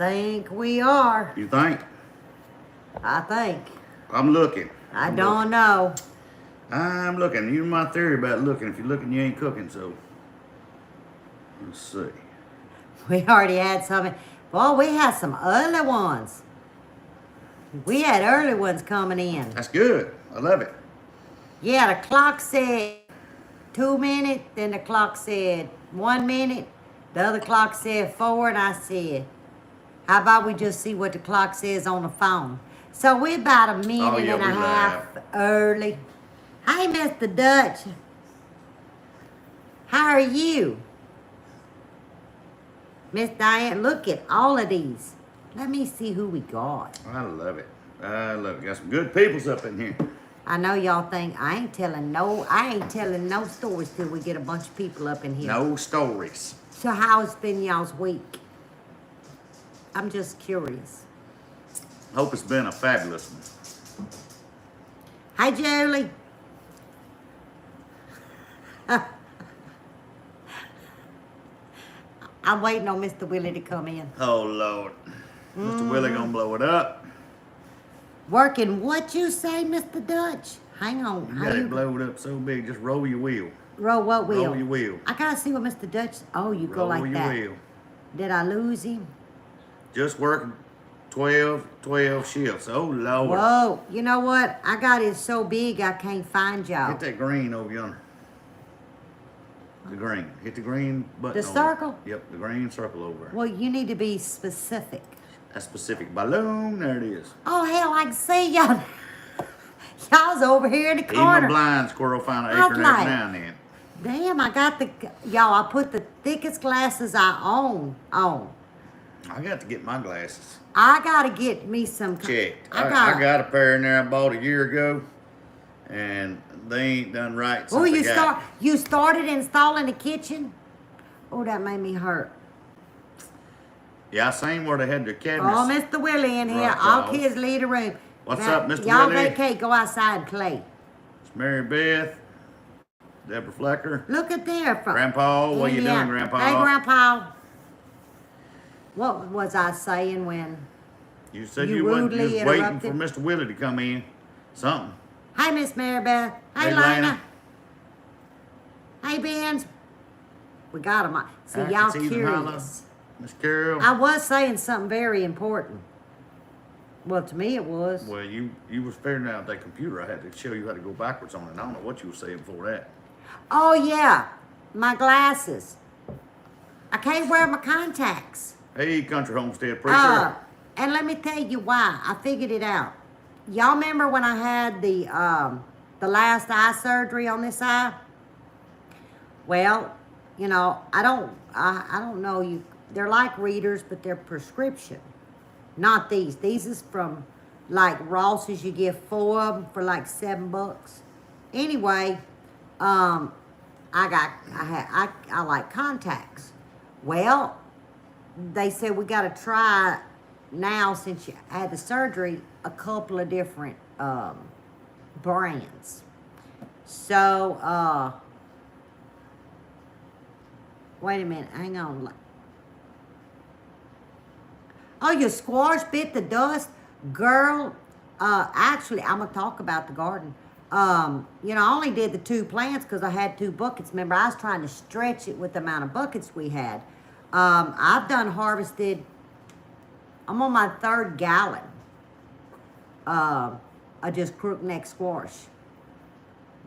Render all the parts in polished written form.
think we are. You think? I think. I'm looking. I don't know. I'm looking. You know my theory about looking. If you're looking, you ain't cooking. So let's see. We already had some. Well, we had some early ones. We had early ones coming in. That's good. I love it. Yeah, the clock said 2 minutes, then the clock said 1 minute, the other clock said 4, and I said, how about we just see what the clock says on the phone? So we're about a minute and a half early. Hey, Mr. Dutch. How are you? Miss Diane, look at all of these. Let me see who we got. I love it. I love it. Got some good peoples up in here. I know y'all think I ain't telling no stories till we get a bunch of people up in here. No stories. So how's been y'all's week? I'm just curious. Hope it's been a fabulous one. Hi, Julie. I'm waiting on Mr. Willie to come in. Oh, Lord. Mr. Willie gonna blow it up. Working what you say, Mr. Dutch? Hang on. You got it blowed up so big, just roll your wheel. Roll what wheel? Roll your wheel. I gotta see what Mr. Dutch... Oh, you go like that. Roll your wheel. Did I lose him? Just working 12 shifts. Oh, Lord. Whoa. You know what? I got it so big I can't find y'all. Hit that green over yonder. The green. Hit the green button. The circle? Yep, the green circle over there. Well, you need to be specific. A specific balloon. There it is. Oh, hell, I can see y'all. Y'all's over here in the Even corner. a blind squirrel find an I acorn was every like, now and then. Damn, I got the... Y'all, I put the thickest glasses I own on. I got to get my glasses I got to get me some... checked. I got a pair in there I bought a year ago, and they ain't done right since Oh, I you started installing the kitchen? Oh, that made me hurt. Yeah, I seen where they had their cabinets. Oh, Mr. Willie in here. Right, All y'all. kids leave the room. What's Now, up, Mr. Y'all Willie? vacate. Go outside and play. It's Mary Beth, Deborah Flecker, Look at there. Grandpa. What you doing, Grandpa? Hey, Grandpa. What was I saying when... You said You you wasn't rudely just waiting interrupted. for Mr. Willie to come in. Something. Hey, Miss Maribeth. Hey, Hey, Lena. Lena. Hey, Benz. We got them. See, I y'all can see them holler. curious. Miss Carol. I was saying something very important. Well, to me it was. Well, you was figuring out that computer. I had to show you how to go backwards on it. I don't know what you were saying before that. Oh, yeah. My glasses. I can't wear my contacts. Hey, Country Homestead Preacher. And let me tell you why. I figured it out. Y'all remember when I had the last eye surgery on this eye? Well, you know, I don't know you. They're like readers, but they're prescription. Not these. These is from like Ross's. You get 4 of them for like $7. Anyway, I like contacts. Well, they said we got to try now, since you had the surgery, a couple of different brands. So, wait a minute, hang on. Oh, your squash bit the dust? Girl, actually, I'm going to talk about the garden. You know, I only did the 2 plants because I had 2 buckets. Remember, I was trying to stretch it with the amount of buckets we had. I've done harvested, I'm on my 3rd gallon of just crookneck squash.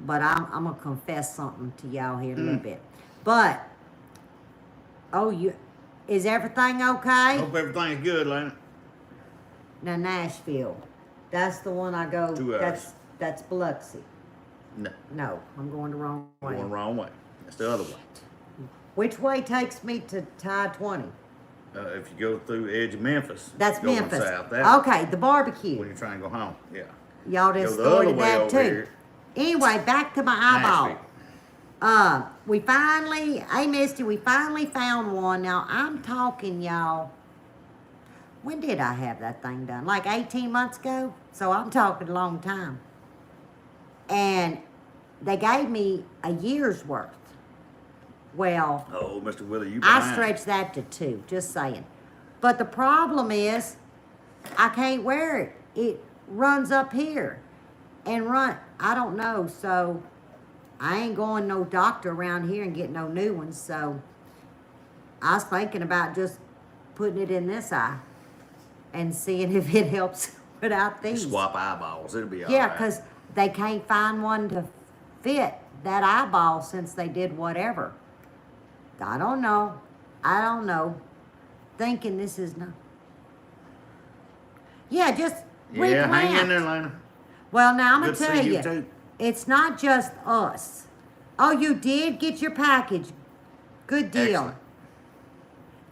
But I'm going to confess something to y'all here in a little bit. But, is everything okay? Hope everything's good, Lena. Now, Nashville, that's the one I go, 2 hours. that's Biloxi. No, No, I'm going the wrong way. going the wrong way. That's the other way. Which way takes me to I-20? If you go through the edge of Memphis, That's going Memphis. South, Okay, the barbecue. when you're trying to go home. Yeah. Y'all just Go the other started way that over too. here. Anyway, back to my eyeball. We finally, hey Misty, we finally found one. Now I'm talking, y'all. When did I have that thing done? Like 18 months ago? So I'm talking a long time. And they gave me a year's worth. Well, Oh, Mr. Willie, you I behind. stretched that to 2, just saying. But the problem is, I can't wear it. It runs up here. And I don't know, so I ain't going no doctor around here and getting no new ones, so I was thinking about just putting it in this eye and seeing if it helps without these. Swap eyeballs. It'll be all Yeah, right. because they can't find one to fit that eyeball since they did whatever. I don't know. Thinking this is not. Yeah, just Yeah, hang in replant. there, Lena. Well, now I'm Good gonna to tell see you, you, too. it's not just us. Oh, you did get your package. Good deal. Excellent.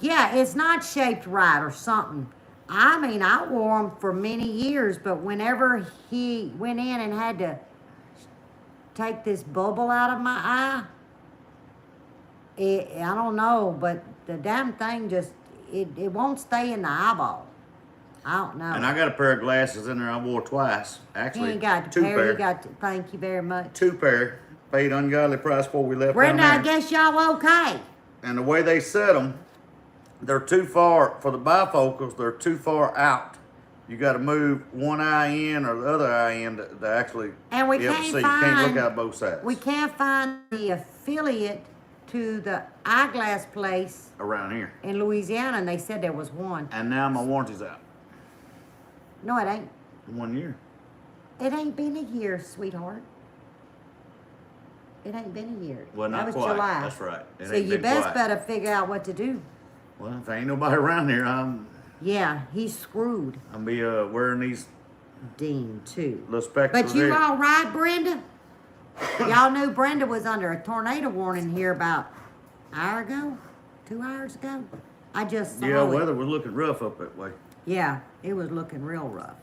Yeah, it's not shaped right or something. I mean, I wore them for many years, but whenever he went in and had to take this bubble out of my eye, I don't know, but the damn thing just, it won't stay in the eyeball. I don't know. And I got a pair of glasses in there I wore twice. You Actually, ain't got the two pair, pair. you got to, thank you very much. Two pair. Paid ungodly price before we left Brenda, down I there. guess y'all okay. And the way they set them, they're too far, for the bifocals, they're too far out. You got to move one eye in or the other eye in to actually And we be able to can't see. You can't find- look out both sides. We can't find the affiliate to the eyeglass place Around here. in Louisiana, and they said there was one. And now my warranty's out. No, it ain't. 1 year. It ain't been a year, sweetheart. It ain't been a year. Well, not that was quite. July. That's right. It So ain't you been best quite. better figure out what to do. Well, if there ain't nobody around here, I'm Yeah, he's screwed. be wearing these Dean, too. little spectacles. But you here. all right, Brenda? Y'all knew Brenda was under a tornado warning here about an hour ago? 2 hours ago? I just saw Yeah, it. weather was looking rough up that way. Yeah, it was looking real rough.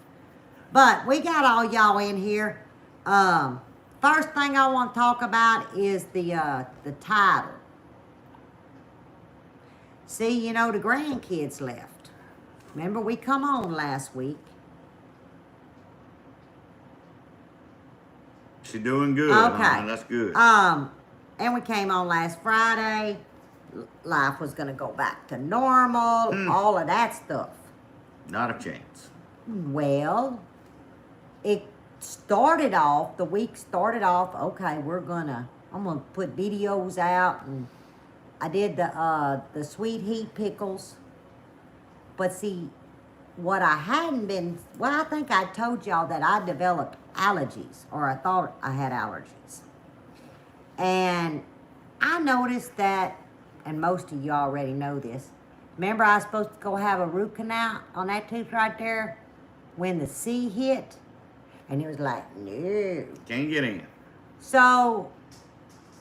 But we got all y'all in here. First thing I want to talk about is the title. See, you know, the grandkids left. Remember, we come on last week. She doing good. Okay. Huh? That's good. And we came on last Friday. Life was going to go back to normal, all of that stuff. Not a chance. Well, it started off, the week started off, okay, I'm gonna put videos out, and I did the sweet heat pickles. But see, what I hadn't been, well, I think I told y'all that I developed allergies, or I thought I had allergies. And I noticed that, and most of you already know this, remember I was supposed to go have a root canal on that tooth right there when the sea hit? And it was like, no. Can't get in. So,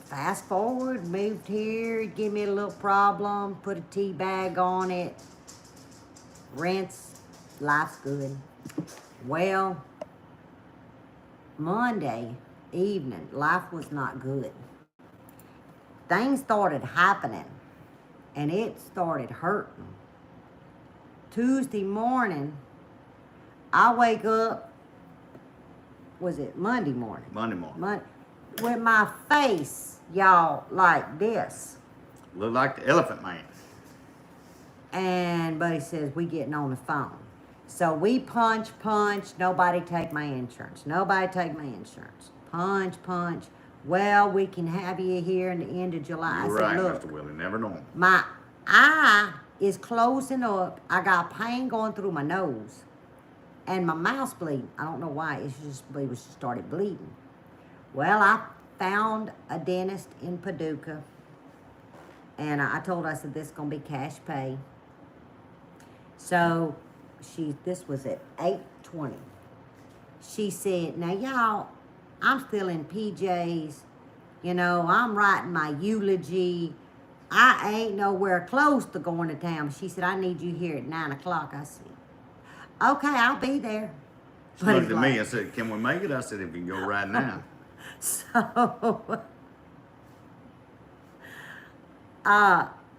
fast forward, moved here, give me a little problem, put a tea bag on it, rinse, life's good. Well, Monday evening, life was not good. Things started happening, and it started hurting. Tuesday morning, I wake up, was it Monday morning? Monday morning. With my face, y'all, like this. Look like the Elephant Man. And Buddy says, we getting on the phone. So we punch, nobody take my insurance. Nobody take my insurance. Punch. Well, we can have you here in the end of July. You're I said, right, look, Mr. Willie. Never know. my eye is closing up. I got pain going through my nose. And my mouth's bleeding. I don't know why. It just started bleeding. Well, I found a dentist in Paducah. And I told her, I said, this is going to be cash pay. So, this was at 8:20. She said, now y'all, I'm still in PJs. You know, I'm writing my eulogy. I ain't nowhere close to going to town. She said, I need you here at 9 o'clock. I said, okay, I'll be there. She But looked it's at me like- and said, can we make it? I said, if you can go right now. So,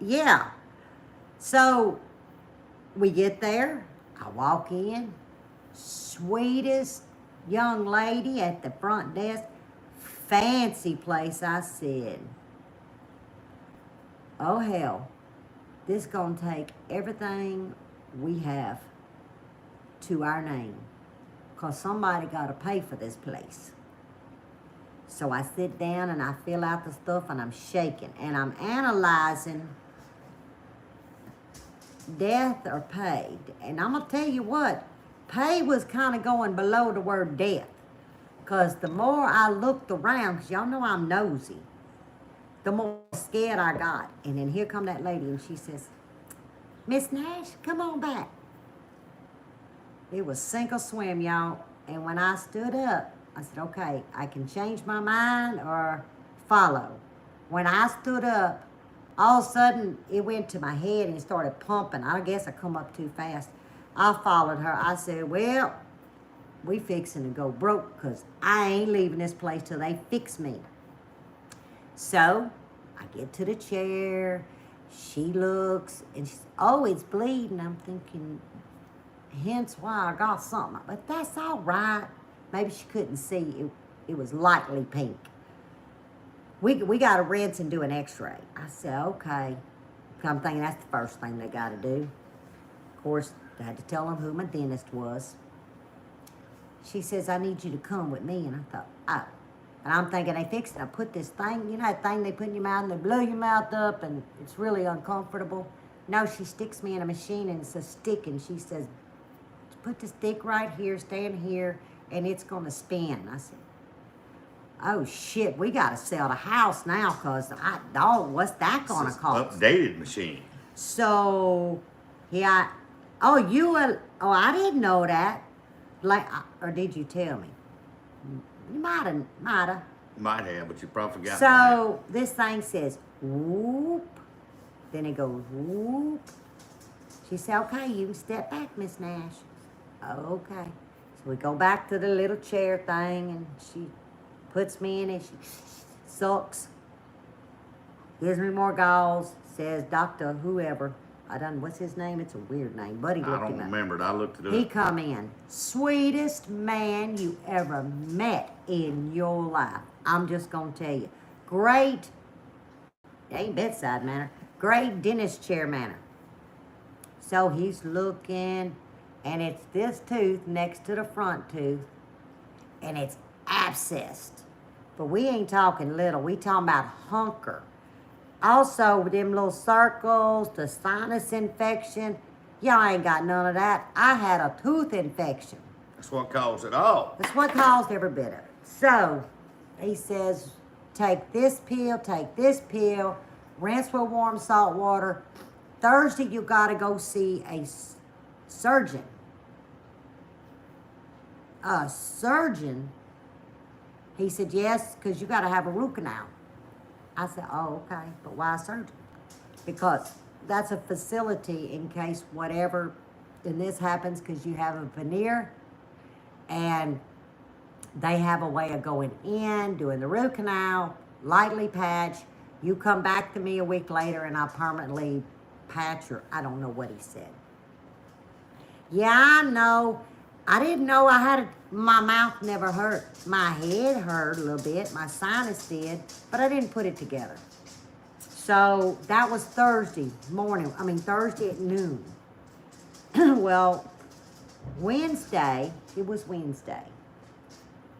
yeah. So, we get there. I walk in. Sweetest young lady at the front desk. Fancy place. I said, oh hell, this gonna take everything we have to our name. Because somebody got to pay for this place. So I sit down and I fill out the stuff and I'm shaking. And I'm analyzing death or paid. And I'm going to tell you what, pay was kind of going below the word death. Because the more I looked around, because y'all know I'm nosy, the more scared I got. And then here come that lady and she says, Miss Nash, come on back. It was sink or swim, y'all. And when I stood up, I said, okay, I can change my mind or follow. When I stood up, all of a sudden, it went to my head and it started pumping. I guess I come up too fast. I followed her. I said, well, we fixing to go broke because I ain't leaving this place till they fix me. So, I get to the chair. She looks and she says, oh, it's bleeding. I'm thinking, hence why I got something. But that's all right. Maybe she couldn't see. It was lightly pink. We got to rinse and do an x-ray. I said, okay. I'm thinking that's the first thing they got to do. Of course, I had to tell them who my dentist was. She says, I need you to come with me. And I thought, oh. And I'm thinking, they fixed it. I put this thing, you know that thing they put in your mouth and they blow your mouth up and it's really uncomfortable. No, she sticks me in a machine and it's a stick and she says, put the stick right here, stand here, and it's going to spin. I said, oh, shit, we got to sell the house now because, dog, what's that going to cost? Updated machine. So, yeah, I didn't know that. Like, or did you tell me? You might have. Might have, but you probably forgot. So, this thing says, whoop. Then it goes, whoop. She said, okay, you can step back, Miss Nash. Okay. So we go back to the little chair thing and she puts me in it. She sucks. Gives me more gauze. Says Dr. whoever. What's his name? It's a weird name. Buddy looked him up. I don't remember it. I looked it up. He come in. Sweetest man you ever met in your life. I'm just going to tell you. Great, ain't bedside manner. Great dentist chair manner. So he's looking, and it's this tooth next to the front tooth, and it's abscessed. But we ain't talking little. We talking about hunker. Also, with them little circles, the sinus infection, y'all ain't got none of that. I had a tooth infection. That's what caused it all. That's what caused every bit of it. So, he says, take this pill, rinse with warm salt water. Thursday, you got to go see a surgeon. A surgeon? He said, yes, because you got to have a root canal. I said, oh, okay, but why a surgeon? Because that's a facility in case whatever, and this happens because you have a veneer, and they have a way of going in, doing the root canal, lightly patch. You come back to me a week later, and I'll permanently patch, or I don't know what he said. Yeah, I know. I didn't know my mouth never hurt. My head hurt a little bit. My sinus did, but I didn't put it together. So that was Thursday at noon. Well, Wednesday, it was Wednesday.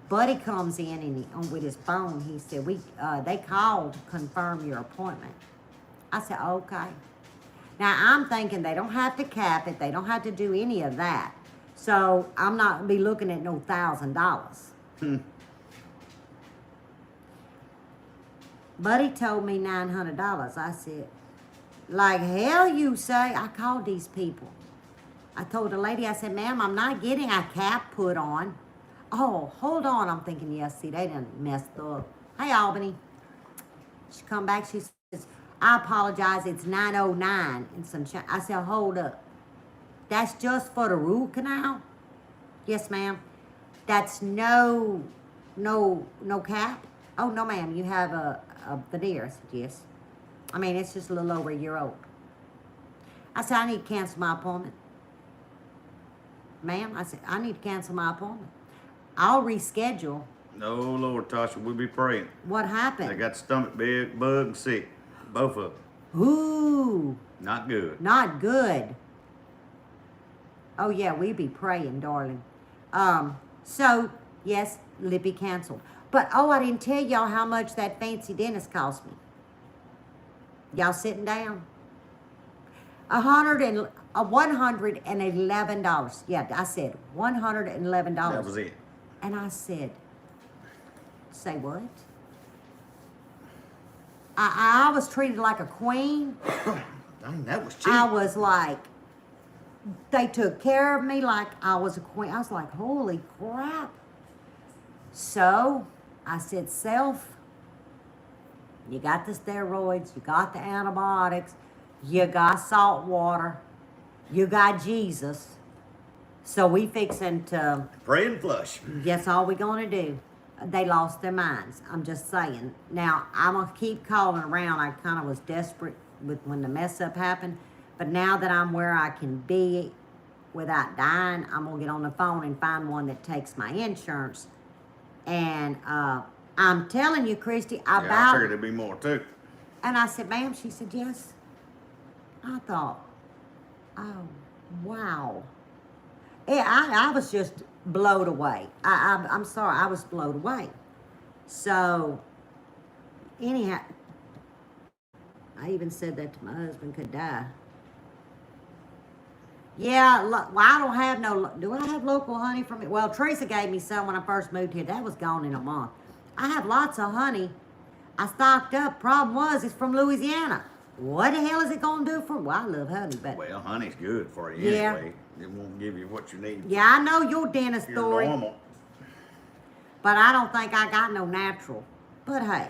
Buddy comes in and with his phone, he said, they called to confirm your appointment. I said, okay. Now, I'm thinking they don't have to cap it. They don't have to do any of that. So, I'm not going to be looking at no $1,000. Buddy told me $900. I said, like hell you say? I called these people. I told the lady, I said, ma'am, I'm not getting a cap put on. Oh, hold on. I'm thinking, yes, see, they done messed up. Hey, Albany. She come back, she says, I apologize, it's 909 and some change. I said, hold up. That's just for the root canal? Yes, ma'am. That's no cap? Oh, no, ma'am, you have a veneer. I said, yes. I mean, it's just a little over a year old. I said, I need to cancel my appointment. Ma'am, I said, I need to cancel my appointment. I'll reschedule. No, Lord, Tasha, we'll be praying. What happened? They got stomach bug and sick. Both of them. Ooh. Not good. Not good. Oh yeah, we be praying, darling. So yes, Lippy canceled. But oh, I didn't tell y'all how much that fancy dentist cost me. Y'all sitting down? $111. Yeah, I said $111. That was it. And I said, say what? I was treated like a queen. Dang, that was cheap. I was like, they took care of me like I was a queen. I was like, holy crap. So I said, self, you got the steroids, you got the antibiotics, you got salt water, you got Jesus. So we fixing to, Pray and flush. guess all we gonna do. They lost their minds. I'm just saying. Now, I'm gonna keep calling around. I kind of was desperate with when the mess up happened. But now that I'm where I can be without dying, I'm gonna get on the phone and find one that takes my insurance. And I'm telling you, Christy, Yeah, I about, figured there'd be more too. and I said, ma'am, she said, yes. I thought, oh, wow. Yeah, I was just blown away. I'm sorry, I was blown away. So, anyhow, I even said that to my husband could die. Yeah, well, I don't have no, do I have local honey from it? Well, Teresa gave me some when I first moved here. That was gone in a month. I have lots of honey. I stocked up. Problem was, it's from Louisiana. What the hell is it going to do for, well, I love honey, but. Well, honey's good for you Yeah. anyway. It won't give you what you need. Yeah, I know your dentist You're story. normal. But I don't think I got no natural. But hey,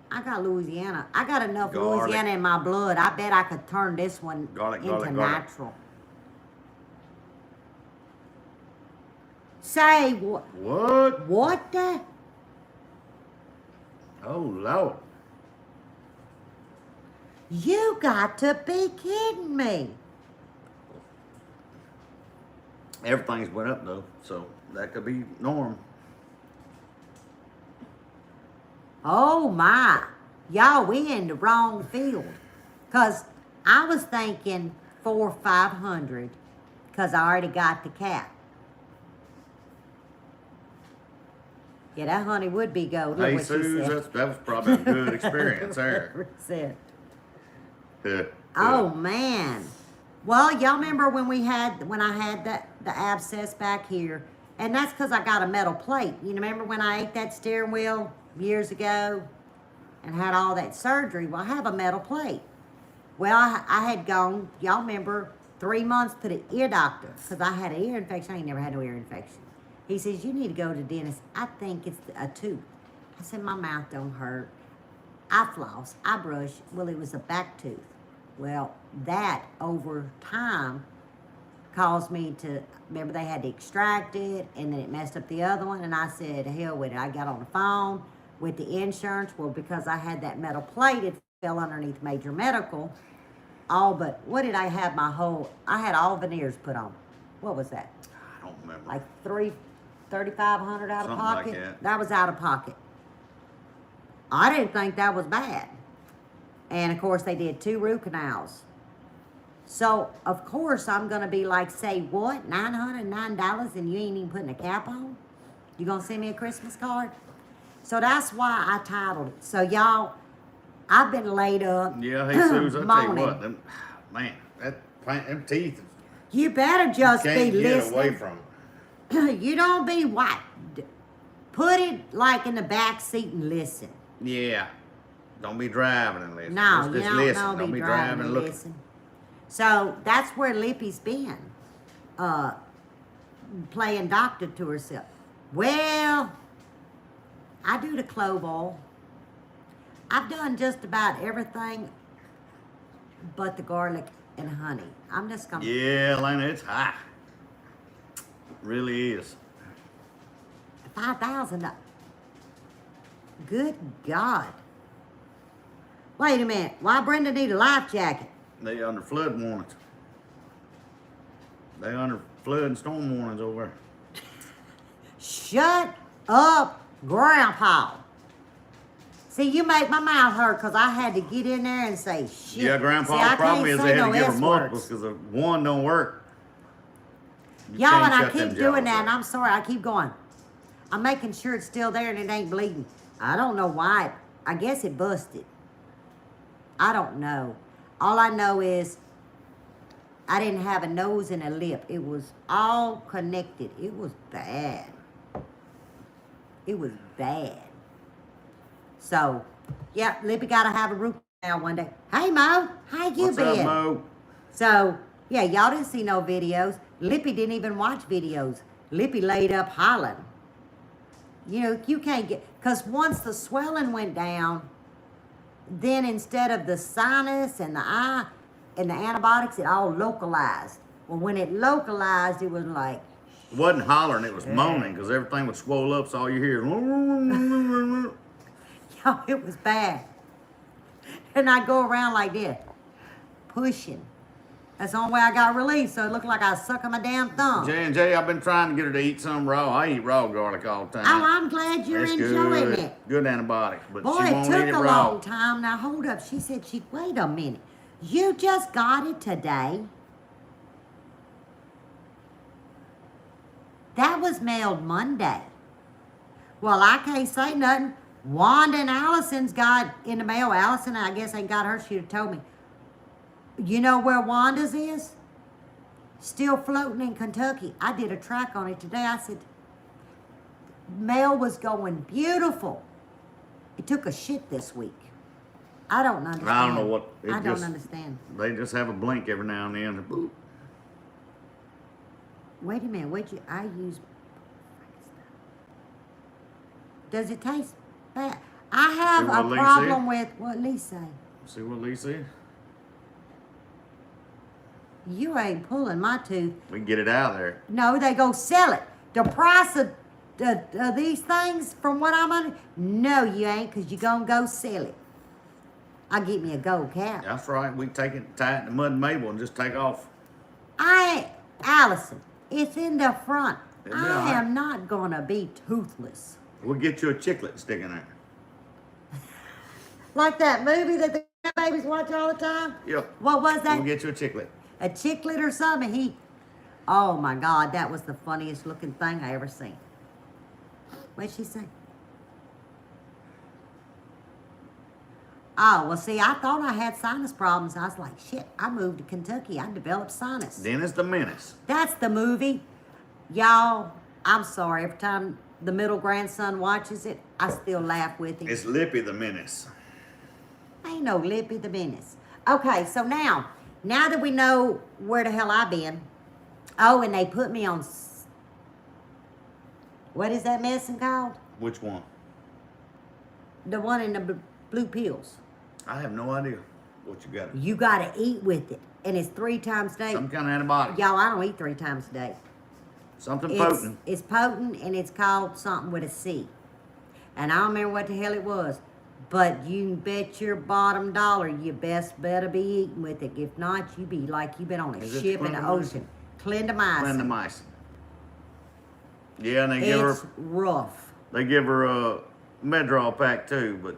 I got Louisiana. I got enough Garlic. Louisiana in my blood. I bet I could turn this one Garlic, into garlic, garlic. natural. Say what? What? What the? Oh, Lord. You got to be kidding me. Everything's went up though, so that could be norm. Oh my. Y'all, we in the wrong field. Because I was thinking 400 or 500 because I already got the cat. Yeah, that honey would be gold. Look Hey, what she Suze, said. that was probably a good experience there. Said. Yeah. Oh man. Well, y'all remember when I had the abscess back here, and that's because I got a metal plate. You remember when I ate that steering wheel years ago and had all that surgery? Well, I have a metal plate. Well, I had gone, y'all remember, 3 months to the ear doctor because I had an ear infection. I ain't never had no ear infection. He says, you need to go to the dentist. I think it's a tooth. I said, my mouth don't hurt. I floss, I brush. Well, it was a back tooth. Well, that over time caused me to, remember they had to extract it and then it messed up the other one. And I said, hell with it. I got on the phone with the insurance. Well, because I had that metal plate, it fell underneath major medical. All but, what did I have I had all veneers put on. What was that? I don't remember. Like $3,500 out of Something pocket? like that. That was out of pocket. I didn't think that was bad. And of course, they did 2 root canals. So, of course, I'm going to be like, say what? $909 and you ain't even putting a cap on? You going to send me a Christmas card? So that's why I titled it. So, y'all, I've been laid up. Yeah, hey, Suze, I tell you moaning. what, them teeth You better just be can't get listening. away from it. You don't be white. Put it like in the back seat and listen. Yeah. Don't be driving and listen. No, Just you don't listen. know, Don't be be driving driving and and looking. listen. So that's where Lippy's been, playing doctor to herself. Well, I do the clove oil. I've done just about everything but the garlic and honey. I'm just gonna. Yeah, Lena, it's high. Really is. 5,000. Good God. Wait a minute. Why Brenda need a life jacket? They under flood warnings. They under flood and storm warnings over there. Shut up, Grandpa. See, you make my mouth hurt because I had to get in there and say shit. Yeah, Grandpa, See, I the problem can't is say they had no to give S her multiples words. because if one don't work, You Y'all, can't and I shut them keep doing jaws that, and up. I'm sorry, I keep going. I'm making sure it's still there and it ain't bleeding. I don't know why. I guess it busted. I don't know. All I know is I didn't have a nose and a lip. It was all connected. It was bad. It was bad. So, yeah, Lippy got to have a root canal one day. Hey, Mo, how you What's been? up, Mo? So, yeah, y'all didn't see no videos. Lippy didn't even watch videos. Lippy laid up hollering. You know, you can't get, because once the swelling went down, then instead of the sinus and the eye and the antibiotics, it all localized. Well, when it localized, it was like, It wasn't hollering, it was moaning because everything was swole up, so all you hear is. yo, it was bad. And I go around like this, pushing. That's the only way I got relief, so it looked like I was sucking my damn thumb. J&J, I've been trying to get her to eat some raw. I eat raw garlic all the time. Oh, I'm glad you're It's enjoying good. it. Good antibiotics, but Boy, she it won't eat took it a raw. long time. Now, hold up. She said she'd wait a minute. You just got it today? That was mailed Monday. Well, I can't say nothing. Wanda and Allison's got in the mail. Allison, I guess ain't got her. She'd have told me. You know where Wanda's is? Still floating in Kentucky. I did a track on it today. I said, mail was going beautiful. It took a shit this week. I don't understand. I don't know what. I don't understand. They just have a blink every now and then. Boop. Wait a minute. I use. Does it taste bad? I have See what a Lee problem said? with what Lee say. See what Lee said? You ain't pulling my tooth. We can get it out of there. No, they go sell it. The price of these things, from what I'm under, no, you ain't, because you going to go sell it. I'll get me a gold cap. That's right. We take it, tie it to Mud and Mabel, and just take off. Allison, it's in the front. It'll be I all right. am not going to be toothless. We'll get you a chiclet stick in there. Like that movie that the babies watch all the time? Yep. What was that? We'll get you a chiclet. A chiclet or something? Oh my God, that was the funniest looking thing I ever seen. What'd she say? Oh, well, see, I thought I had sinus problems. I was like, shit, I moved to Kentucky. I developed sinus. Dennis the Menace. That's the movie. Y'all, I'm sorry. Every time the middle grandson watches it, I still laugh with him. It's Lippy the Menace. Ain't no Lippy the Menace. Okay, so now that we know where the hell I've been, oh, and they put me on, what is that medicine called? Which one? The one in the blue pills. I have no idea what you got. You got to eat with it, and it's 3 times a day. Some kind of antibiotic. Y'all, I don't eat 3 times a day. Something It's potent. It's potent, and it's called something with a C. And I don't remember what the hell it was. But you can bet your bottom dollar you best better be eating with it. If not, you be like you've been on a Is it ship in the clindamycin? ocean. Clindamycin. Clindamycin. Yeah, and they give It's her rough. a Medrol pack too, but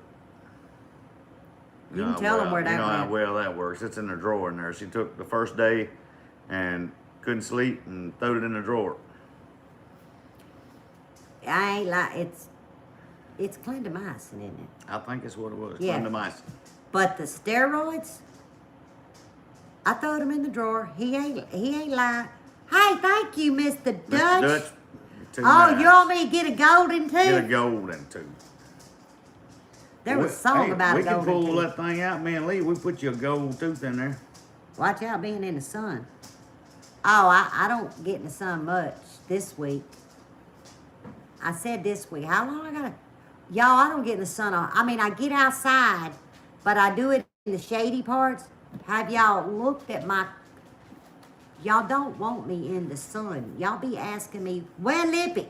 You can tell them where that you know how went. well that works. It's in the drawer in there. She took the first day and couldn't sleep and threw it in the drawer. I ain't like it's clindamycin, isn't it? I think it's what it was. Yeah. Clindamycin. But the steroids, I throwed them in the drawer. He ain't lying. Hey, thank you, Mr. Mr. Dutch. Dutch. too Oh, nice. you want me to get a golden tooth? Get a golden tooth. There was a song about we a golden can pull tooth. that thing out, man. Lee, we put you a gold tooth in there. Watch out being in the sun. Oh, I don't get in the sun much this week. I said this week. How long I gotta? Y'all, I don't get in the sun. I mean, I get outside, but I do it in the shady parts. Have y'all looked at my... Y'all don't want me in the sun. Y'all be asking me, where Lippy?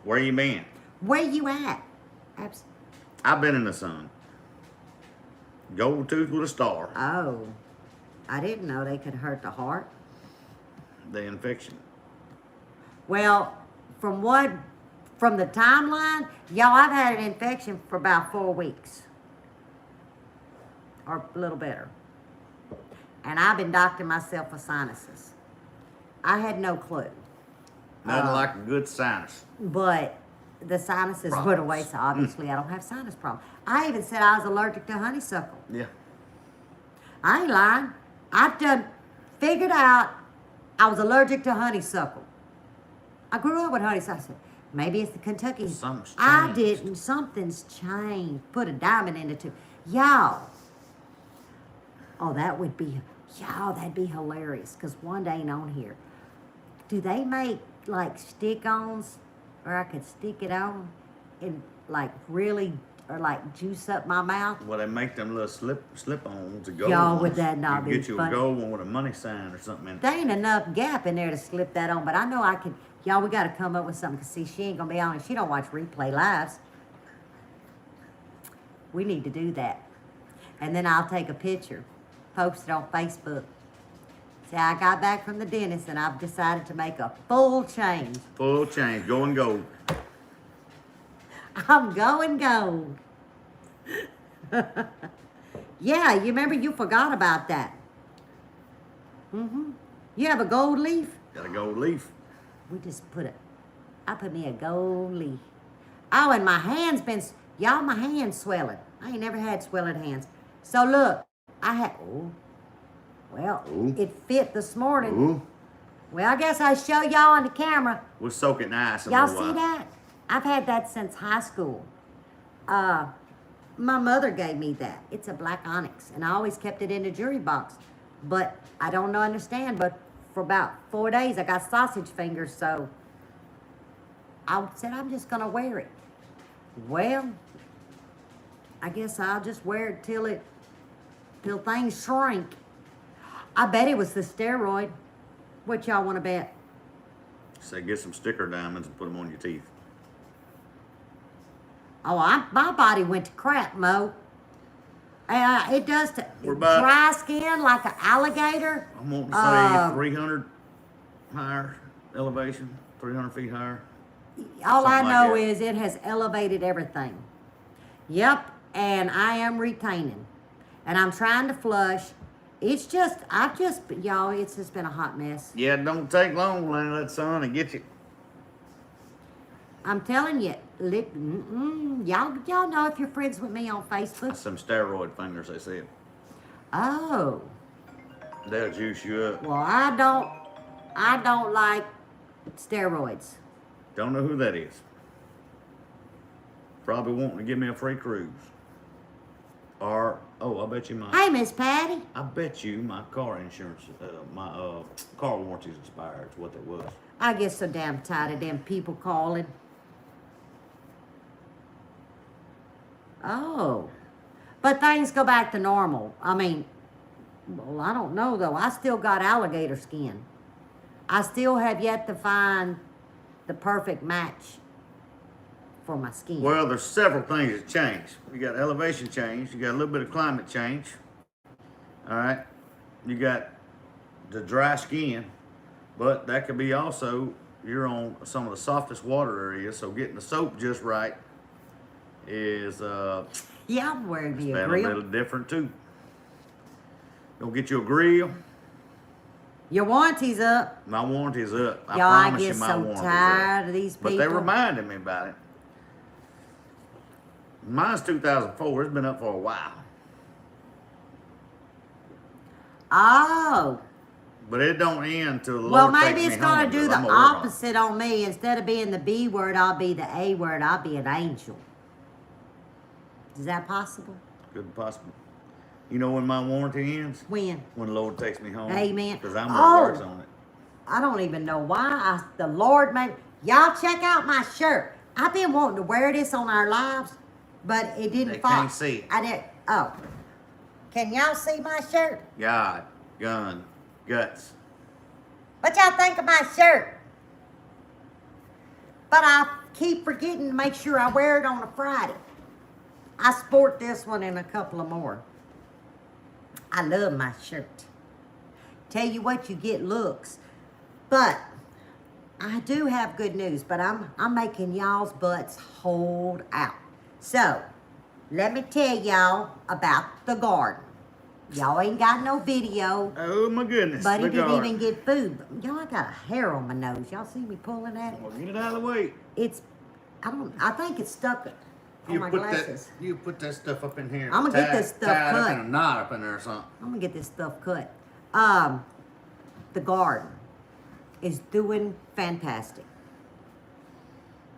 Where you been? Where you at? I've been in the sun. Gold tooth with a star. Oh, I didn't know they could hurt the heart. The infection. Well, from the timeline, y'all, I've had an infection for about 4 weeks. Or a little better. And I've been doctoring myself for sinuses. I had no clue. Nothing like a good sinus. But the sinuses went away, so obviously I don't have sinus problem. I even said I was allergic to honeysuckle. Yeah. I ain't lying. I've done figured out I was allergic to honeysuckle. I grew up with honeysuckle. I said, maybe it's the Kentucky. Something's I changed. didn't. Something's changed. Put a diamond in it too. Y'all. Oh, that would be, y'all, that'd be hilarious. Because one day ain't on here. Do they make like stick-ons where I could stick it on and like really, or like juice up my mouth? Well, they make them little slip-ons, the gold Y'all, ones. would that not you be get you funny? a gold one with a money sign or something in it. There ain't enough gap in there to slip that on, but I know I could. Y'all, we got to come up with something. Because, see, she ain't going to be on it. She don't watch replay lives. We need to do that. And then I'll take a picture, post it on Facebook. Say, I got back from the dentist, and I've decided to make a full change. Full change, going gold. I'm going gold. Yeah, you remember you forgot about that. Mm-hmm. You have a gold leaf? Got a gold leaf. We just I put me a gold leaf. Oh, and my hand's been, y'all, my hand's swelling. I ain't never had swelling hands. So look, Ooh. it fit this morning. Ooh. Well, I guess I show y'all on the camera. We'll soak it in ice. Y'all see that? I've had that since high school. My mother gave me that. It's a black onyx, and I always kept it in the jewelry box. But I don't understand, but for about 4 days, I got sausage fingers, so I said I'm just gonna wear it. Well, I guess I'll just wear it till things shrink. I bet it was the steroid. What y'all want to bet? Say, get some sticker diamonds and put them on your teeth. Oh, my body went to crap, Mo. It does to We're about- dry skin like an alligator. I'm wanting to say 300 higher elevation, 300 feet higher. All I something like know that. is it has elevated everything. Yep, and I am retaining. And I'm trying to flush. It's just, y'all, it's just been a hot mess. Yeah, it don't take long to let that sun and get you. I'm telling you, y'all know if you're friends with me on Facebook. That's some steroid fingers, they said. Oh, They'll juice you up. well, I don't like steroids. Don't know who that is. Probably wanting to give me a free cruise. Or, I bet you Hey, Miss Patty. I bet you my car insurance, my car warranty's expired. Is what that was. I get so damn tired of them people calling. Oh, but things go back to normal. I mean, well, I don't know though. I still got alligator skin. I still have yet to find the perfect match for my skin. Well, there's several things that change. You got elevation change. You got a little bit of climate change. All right. You got the dry skin, but that could be also you're on some of the softest water areas. So getting the soap just right is Yeah, I'm wearing me a been a grill. little different too. Go get you a grill. Your warranty's up. My warranty's up. I Y'all, I promise you get my so warranty's tired up. of these people. But they reminded me about it. Mine's 2004. It's been up for a while. Oh. But it don't end till the Well, Lord takes maybe me it's going home, to do 'cause the I'm gonna work on it. opposite on me. Instead of being the B word, I'll be the A word. I'll be an angel. Is that possible? Good possible. You know when my warranty ends? When? When the Lord takes me home. Amen. Because I'm gonna work on it. I don't even know why. The Lord made... Y'all check out my shirt. I've been wanting to wear this on our lives, but it didn't They fall. can't see it. I didn't... Oh. Can y'all see my shirt? God, gun, guts. What y'all think of my shirt? But I keep forgetting to make sure I wear it on a Friday. I sport this one and a couple of more. I love my shirt. Tell you what, you get looks. But I do have good news, but I'm making y'all's butts hold out. So, let me tell y'all about the garden. Y'all ain't got no video, Oh my goodness. but he the didn't garden. even get food. Y'all, I got a hair on my nose. Y'all see me pulling at it? Well, get it out of the way. It's, I think it's stuck on my glasses. You put that stuff up in here. I'ma get this stuff tie it up cut. in a knot up in there or something. I'm gonna get this stuff cut. The garden is doing fantastic.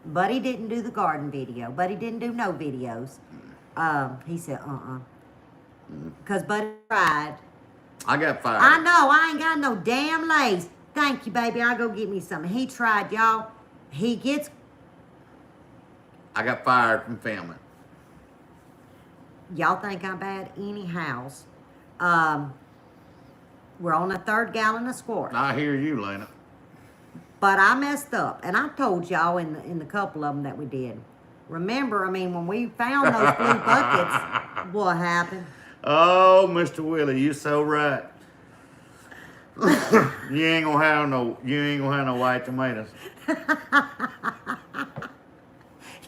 Buddy didn't do the garden video. Buddy didn't do no videos. He said, Because Buddy tried. I got fired. I know, I ain't got no damn lace. Thank you, baby. I'll go get me something. He tried, y'all. He gets, I got fired from filming. y'all think I'm bad anyhow. We're on the 3rd gallon of squash. I hear you, Lena. But I messed up, and I told y'all in the couple of them that we did. Remember, I mean, when we found those blue buckets, what happened? Oh, Mr. Willie, you so right. You ain't gonna have no white tomatoes.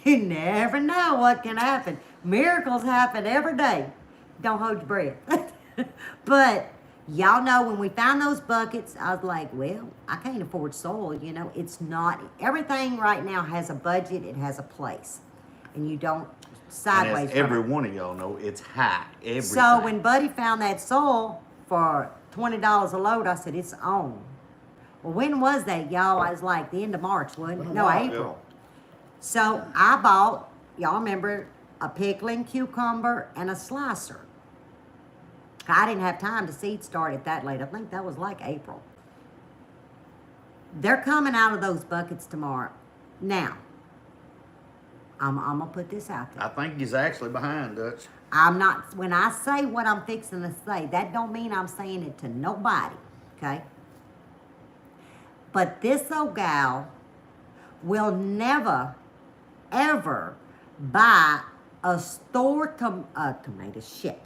You never know what can happen. Miracles happen every day. Don't hold your breath. But y'all know when we found those buckets, I was like, well, I can't afford soil, you know. It's not, everything right now has a budget, it has a place. And you don't sideways. And as every one of y'all know, it's high. Everything. So when Buddy found that soil for $20 a load, I said, it's on. Well, when was that, y'all? I was like the end of March, wasn't it? No, April. So I bought, y'all remember, a pickling cucumber and a slicer. I didn't have time to seed start it that late. I think that was like April. They're coming out of those buckets tomorrow. Now, I'm going to put this out there. I think he's actually behind Dutch. I'm not, when I say what I'm fixing to say, that don't mean I'm saying it to nobody, okay? But this old gal will never, ever buy a store tomato shit.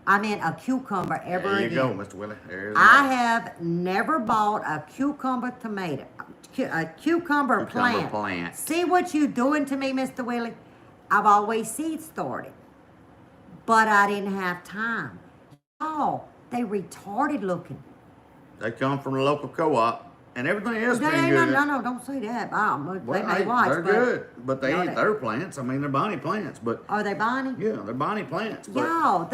I mean a cucumber ever There you again. go, Mr. Willie. There's I have never bought a cucumber cucumber plant. plant. See what you doing to me, Mr. Willie? I've always seed started, but I didn't have time. Oh, they retarded looking. They come from the local co-op, and everything else They been ain't good. no, don't say that. They Well, may watch, they're but good, but they No, ain't they- their plants. I mean, they're Bonnie plants, but are they Bonnie? yeah, they're Bonnie plants. But Y'all,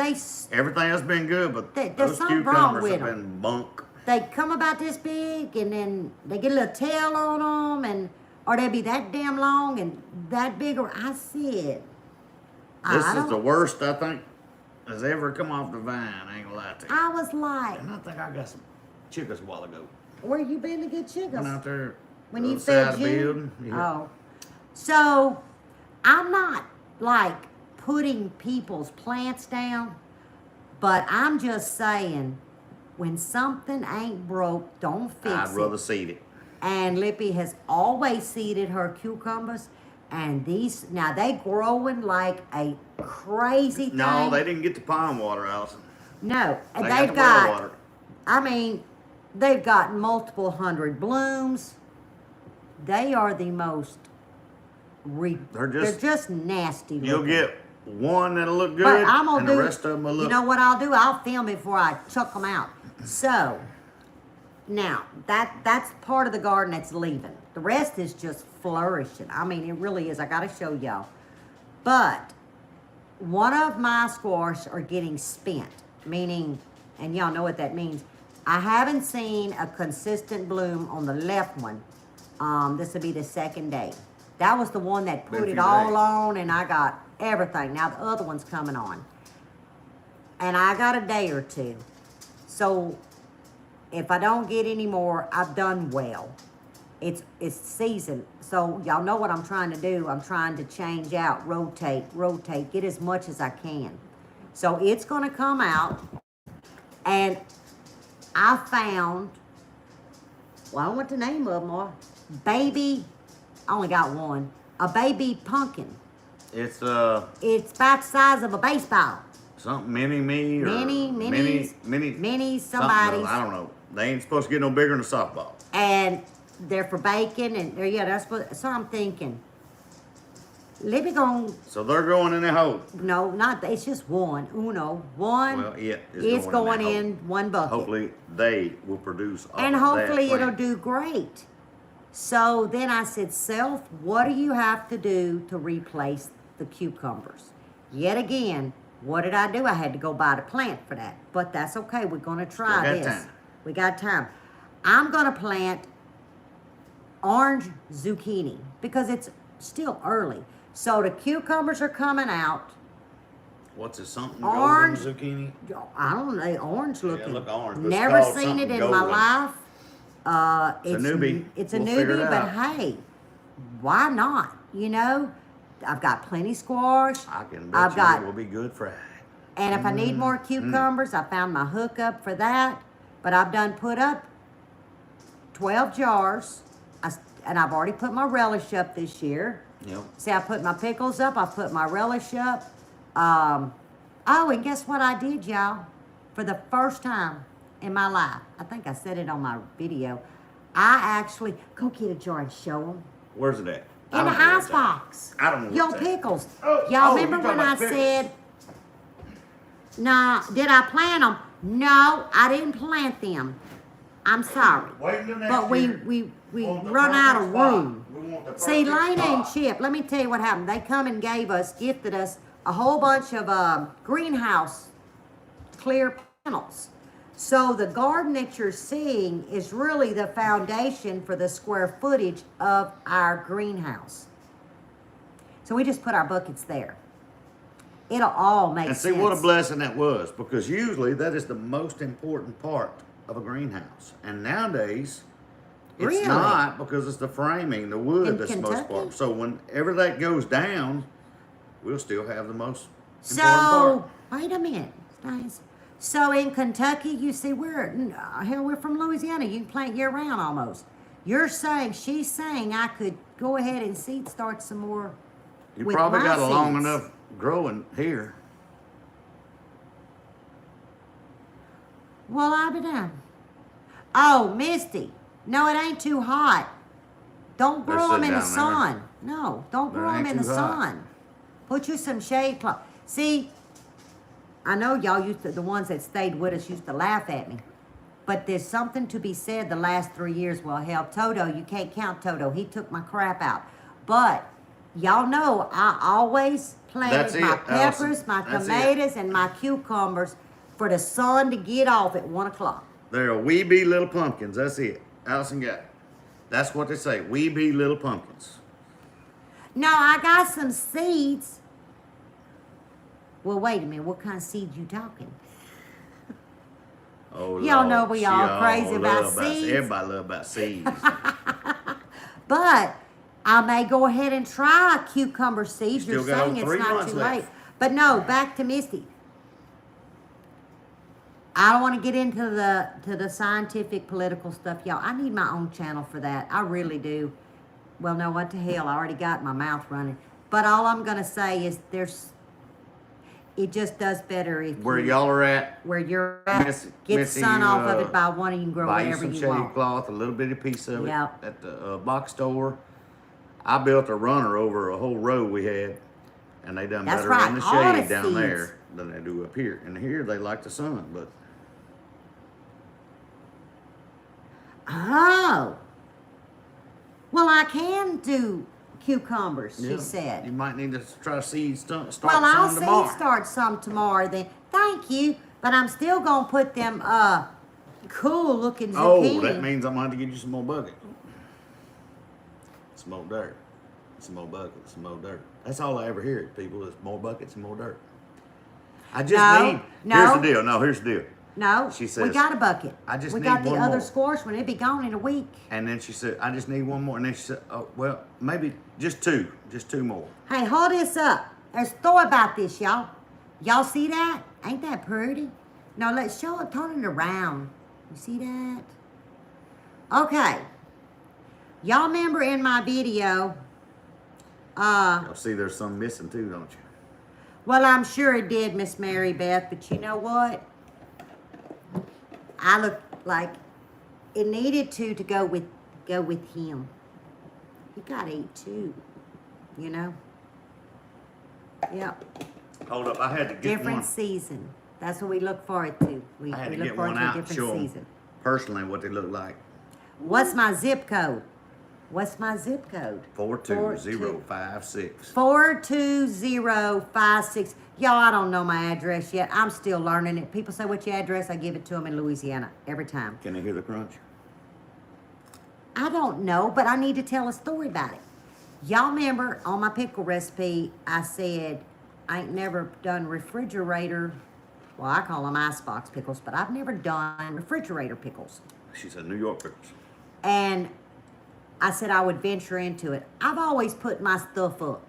everything else been good, but There's those something wrong cucumbers with have 'em. been bunk. They come about this big, and then they get a little tail on them, or they be that damn long and that big. Or I said, This I is the don't. worst I think has ever come off the vine. I ain't gonna lie to you. I was like, And I think I got some chickens a while ago. where you been to get chickens? Went out there When the you other side fed of the June? building. Yeah. Oh. So, I'm not like putting people's plants down, but I'm just saying, when something ain't broke, don't fix I'd it. rather seed it. And Lippy has always seeded her cucumbers, and these, now they growing like a crazy thing. No, they didn't get the pond water, Allison. No, and They they've the well got, water. I mean, they've got multiple hundred blooms. They are the most, they're just nasty looking. You'll get one that'll look good, But I'm gonna and do, the rest of them will look. you know what I'll do? I'll film it before I chuck them out. So, now, that's part of the garden that's leaving. The rest is just flourishing. I mean, it really is. I gotta show y'all. But, one of my squash are getting spent, meaning, and y'all know what that means. I haven't seen a consistent bloom on the left one. This will be the second day. That was the one that Been put a it few all days. on, and I got everything. Now the other one's coming on. And I got a day or two. So if I don't get any more, I've done well. It's season. So y'all know what I'm trying to do. I'm trying to change out, rotate, get as much as I can. So it's gonna come out. And I found, well, I don't know what the name of them are. Baby, I only got one. A baby pumpkin. It's It's about the size of a baseball. something mini-me or Minis, mini somebody's. something, I don't know. They ain't supposed to get no bigger than a softball. And they're for bacon, and they're, yeah, that's what, so I'm thinking, Libby gon' So they're going in a hole. no, not it's just one. Uno. One Well, it is is going that hole. in one bucket. Hopefully they will produce off And of hopefully that it'll plant. do great. So then I said, Self, what do you have to do to replace the cucumbers? Yet again, what did I do? I had to go buy the plant for that. But that's okay. We're going to try Still got this. time. We got time. I'm going to plant orange zucchini because it's still early. So the cucumbers are coming out. What's it? Something Orange. golden zucchini? I don't know, orange looking. look orange, but it's Never called seen it something in my golden. life. It's a newbie. It's a We'll figure newbie, it but out. hey, why not? You know, I've got plenty squash. I can I've bet got- you it will be good fried. And if I need more cucumbers, I found my hookup for that. But I've done put up 12 jars. And I've already put my relish up this year. Yep. See, I put my pickles up. I put my relish up. Oh, and guess what I did, y'all? For the first time in my life, I think I said it on my video. I actually go get a jar and show them Where's it at? I in the don't know where ice it's at. box. I don't know Your where it's at. pickles. Oh, Y'all you remember talking when I about pickles. said, "Nah, did I plant them?" No, I didn't plant them. I'm sorry. Wait until next But we year. Want the run out of perfect spot. room. We want the See, perfect Lena and spot. Chip, let me tell you what happened. They come and gifted us a whole bunch of greenhouse clear panels. So the garden that you're seeing is really the foundation for the square footage of our greenhouse. So we just put our buckets there. It'll all make And see sense. what a blessing that was, because usually that is the most important part of a greenhouse. And nowadays, it's Really? not, because it's the framing, the wood In that's the most Kentucky? important. So whenever that goes down, we'll still have the most important So, part. wait a minute, guys. So in Kentucky, you see, we're from Louisiana. You can plant year round almost. She's saying I could go ahead and seed start some more. You with probably my got a long seeds. enough growing here. Well, I'll be done. Oh, Misty. No, it ain't too hot. Don't They're grow them sitting in the down sun. No, don't They grow them ain't in the too hot. sun. Put you some shade cloth. See, I know y'all the ones that stayed with us used to laugh at me. But there's something to be said the last 3 years. Well, hell, Toto, you can't count Toto. He took my crap out. But y'all know I always That's planted my it, Allison. peppers, my That's it. tomatoes, and my cucumbers for the sun to get off at 1 o'clock. They're wee bee little pumpkins. That's it. Allison got it. That's what they say. Wee bee little pumpkins. No, I got some seeds. Well, wait a minute. What kind of seeds you talking? Oh, Y'all know Lord. we She all crazy about love seeds. Everybody love about seeds. But I may go ahead and try a cucumber seed. You You're still got saying it's 3 not months too left. late. But no, back to Misty. I don't want to get into the scientific, political stuff, y'all. I need my own channel for that. I really do. Well, no, what the hell? I already got my mouth running. But all I'm gonna say is it just does better if Where you, y'all are at, where you're at, Missy- get Missy, the sun you, off of it by one, and you can grow buy you whatever some you shade want. cloth, a little bitty piece of it Yep. at the box store. I built a runner over a whole row we had, and they done That's better right, in the all the shade down seeds. there than they do up here. And here they like the sun, but Oh. Well, I can do cucumbers, she yeah, said. you might need to try seed start Well, I'll some tomorrow. start some tomorrow then. Thank you. But I'm still going to put them cool looking zucchini. Oh, that means I'm going to have to get you some more buckets. Some more dirt. Some more buckets, some more dirt. That's all I ever hear, people, is more buckets and more dirt. I just No, need, no. here's the deal. No, here's the deal. No, She we says, got a bucket. I just we need got the one other more. squash one. It'll be gone in a week. And then she said, I just need one more. And then she said, oh, well, maybe just two more. Hey, hold this up. There's a story about this, y'all. Y'all see that? Ain't that pretty? No, let's show it. Turn it around. You see that? Okay. Y'all remember in my video, Y'all see there's some missing too, don't you? well, I'm sure it did, Miss Mary Beth, but you know what? I look like it needed to go with him. He got to eat too, you know? Yep. Hold up, I had to get Different one. season. That's what we look forward to. We I had to look get forward one to a out and different show 'em season. personally what they look like. What's my zip code? What's my zip code? 42056. 42056. Y'all, I don't know my address yet. I'm still learning it. People say, what's your address? I give it to them in Louisiana every time. Can they hear the crunch? I don't know, but I need to tell a story about it. Y'all remember on my pickle recipe, I said, I ain't never done refrigerator. Well, I call them icebox pickles, but I've never done refrigerator pickles. She said New York pickles. And I said I would venture into it. I've always put my stuff up,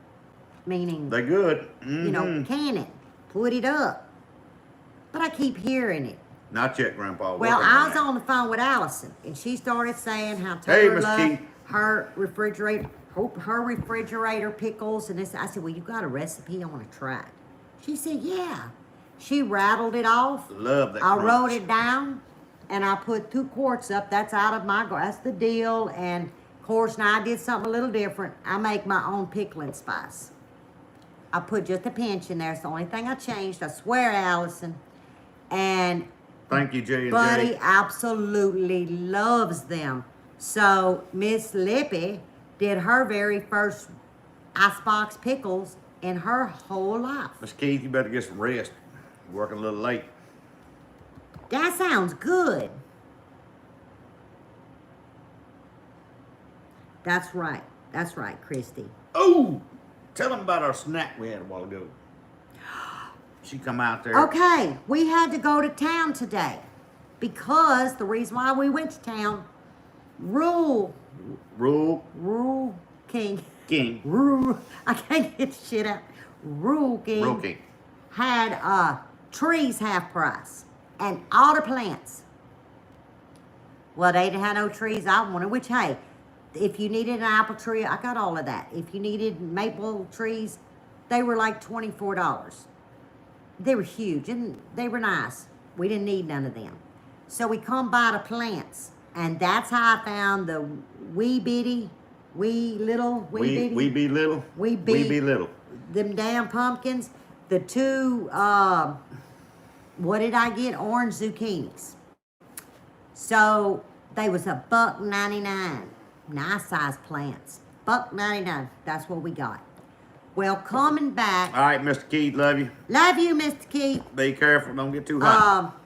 meaning, They good. you know, can it, put it up. But I keep hearing it. Not yet, Grandpa. Well, Working I was that. on the phone with Allison, and she started saying how Hey, Taylor Miss loved Keith. her refrigerator pickles, and this. I said, well, you got a recipe? I want to try it. She said, yeah. She rattled it off. Love that I crunch. wrote it down, and I put 2 quarts up. That's out of my, that's the deal. And of course, now I did something a little different. I make my own pickling spice. I put just a pinch in there. It's the only thing I changed. I swear, Allison. And Thank you, J and Buddy J. absolutely loves them. So Miss Lippy did her very first icebox pickles in her whole life. Miss Keith, you better get some rest. You're working a little late. That sounds good. That's right. That's right, Christy. Oh, tell them about our snack we had a while ago. She come out there. Okay, we had to go to town today because the reason why we went to town, Rule King. Rule, I can't get the shit out. Rule King. Had trees half price and all the plants. Well, they didn't have no trees I wanted, which, hey, if you needed an apple tree, I got all of that. If you needed maple trees, they were like $24. They were huge and they were nice. We didn't need none of them. So we come by the plants, and that's how I found the wee be little. We be little. Them damn pumpkins. The 2, what did I get? Orange zucchinis. So they was $1.99. Nice size plants. $1.99. That's what we got. Well, coming back. All right, Mr. Keith, love you. Love you, Mr. Keith. Be careful, don't get too hot.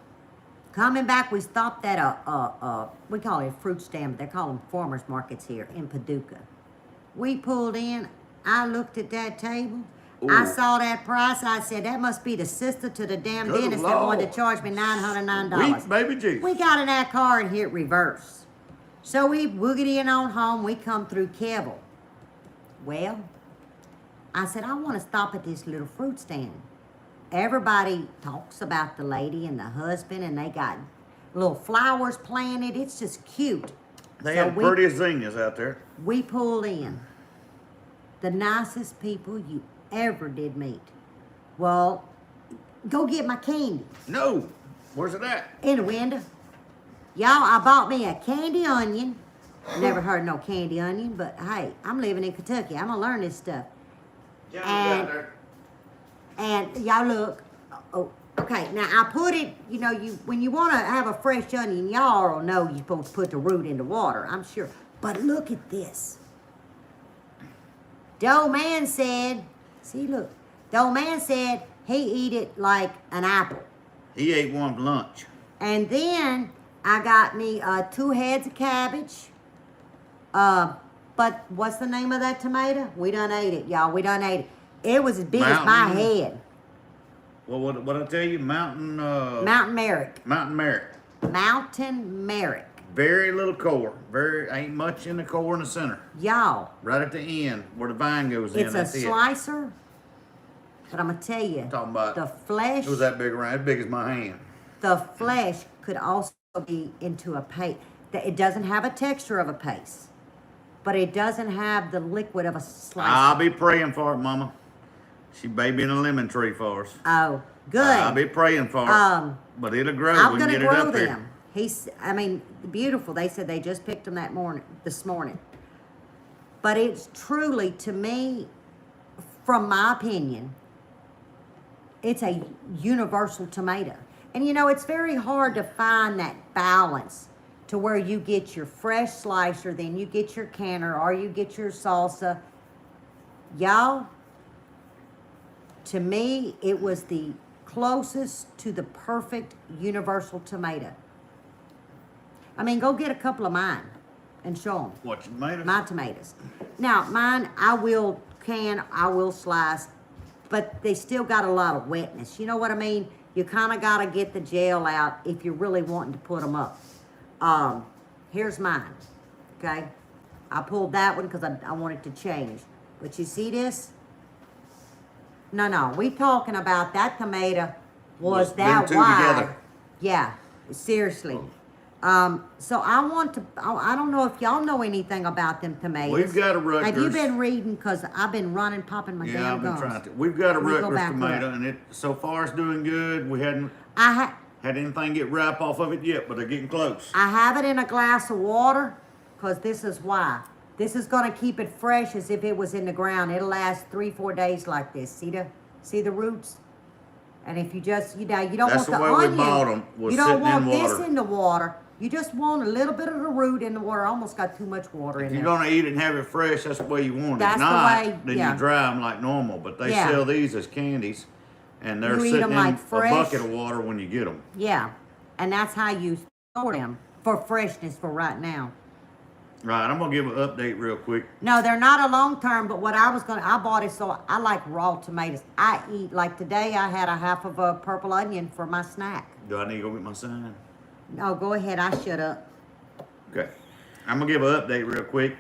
Coming back, we stopped at we call it a fruit stand, but they call them farmers markets here in Paducah. We pulled in. I looked at that table. Ooh. I saw that price. I said, that must be the sister to the damn Good dentist that wanted Lord. to charge me $909. Sweet baby Jesus. We got in that car and hit reverse. So we boogied in on home. We come through Kevel. Well, I said, I want to stop at this little fruit stand. Everybody talks about the lady and the husband, and they got little flowers planted. It's just cute. They So have prettiest zingas out there. we pulled in. The nicest people you ever did meet. Well, go get my candy. No. Where's it at? In the window. Y'all, I bought me a candy onion. Never heard no candy onion, but hey, I'm living in Kentucky. I'm gonna learn this stuff. Johnny's And- out there. And y'all look. Oh, okay. Now I put it. You know, when you want to have a fresh onion, y'all all know you're supposed to put the root in the water. I'm sure. But look at this. The old man said, "See, look." The old man said he eat it like an apple. He ate one for lunch. And then I got me 2 heads of cabbage. But what's the name of that tomato? We done ate it, y'all. We done ate it. It was as big as my Mountain. head. Well, what I tell you? Mountain Mountain Merrick. Merrick. Mountain Merrick. Very little core. Ain't much in the core in the center. Y'all, Right at the end where the vine goes in. it's a That's it. slicer. But I'm going to tell you, Talking about the flesh, it was that big around, as big as my hand. the flesh could also be into a paste. It doesn't have a texture of a paste, but it doesn't have the liquid of a slicer. I'll be praying for it, Mama. She babying a lemon tree for us. Oh, good. I'll be praying for it. But it'll grow. I'm We can gonna get it grow up here. them. Beautiful. They said they just picked them this morning. But it's truly, to me, from my opinion, it's a universal tomato. And you know, it's very hard to find that balance to where you get your fresh slicer, then you get your canner, or you get your salsa. Y'all, to me, it was the closest to the perfect universal tomato. I mean, go get a couple of mine and show them. What, your tomatoes? My tomatoes. Now, mine, I will can, I will slice, but they still got a lot of wetness. You know what I mean? You kind of got to get the gel out if you're really wanting to put them up. Here's mine, okay? I pulled that one because I wanted to change. But you see this? No, we talking about that tomato was Them that two wide. together. Yeah, seriously. So I want to, I don't know if y'all know anything about them tomatoes. We've got a Rutgers. Have you been reading? Because I've been running, popping my Yeah, damn I've been gums. trying to. We've got a Let me go Rutgers back tomato, up. and it so far it's doing good. We hadn't I anything get ripe off of it yet, but they're getting close. have it in a glass of water because this is why. This is going to keep it fresh as if it was in the ground. It'll last 3-4 days like this. See the roots? And if you just, you don't That's want the the way we onion. bought 'em, was You don't sitting in want this water. in the water. You just want a little bit of the root in the water. Almost got too much water If in you're there. gonna eat it and have it fresh, that's the way you want it. That's If the not, way, then yeah. you dry them like normal. But they Yeah. sell these as candies, and they're You eat sitting 'em in like a fresh. bucket of water when you get them. Yeah, and that's how you store them for freshness for right now. Right, I'm gonna give an update real quick. No, they're not a long term, but what I bought it so I like raw tomatoes. I eat, like today I had a half of a purple onion for my snack. Do I need to go get my sign? No, go ahead, I shut up. Okay. I'm gonna give an update real quick.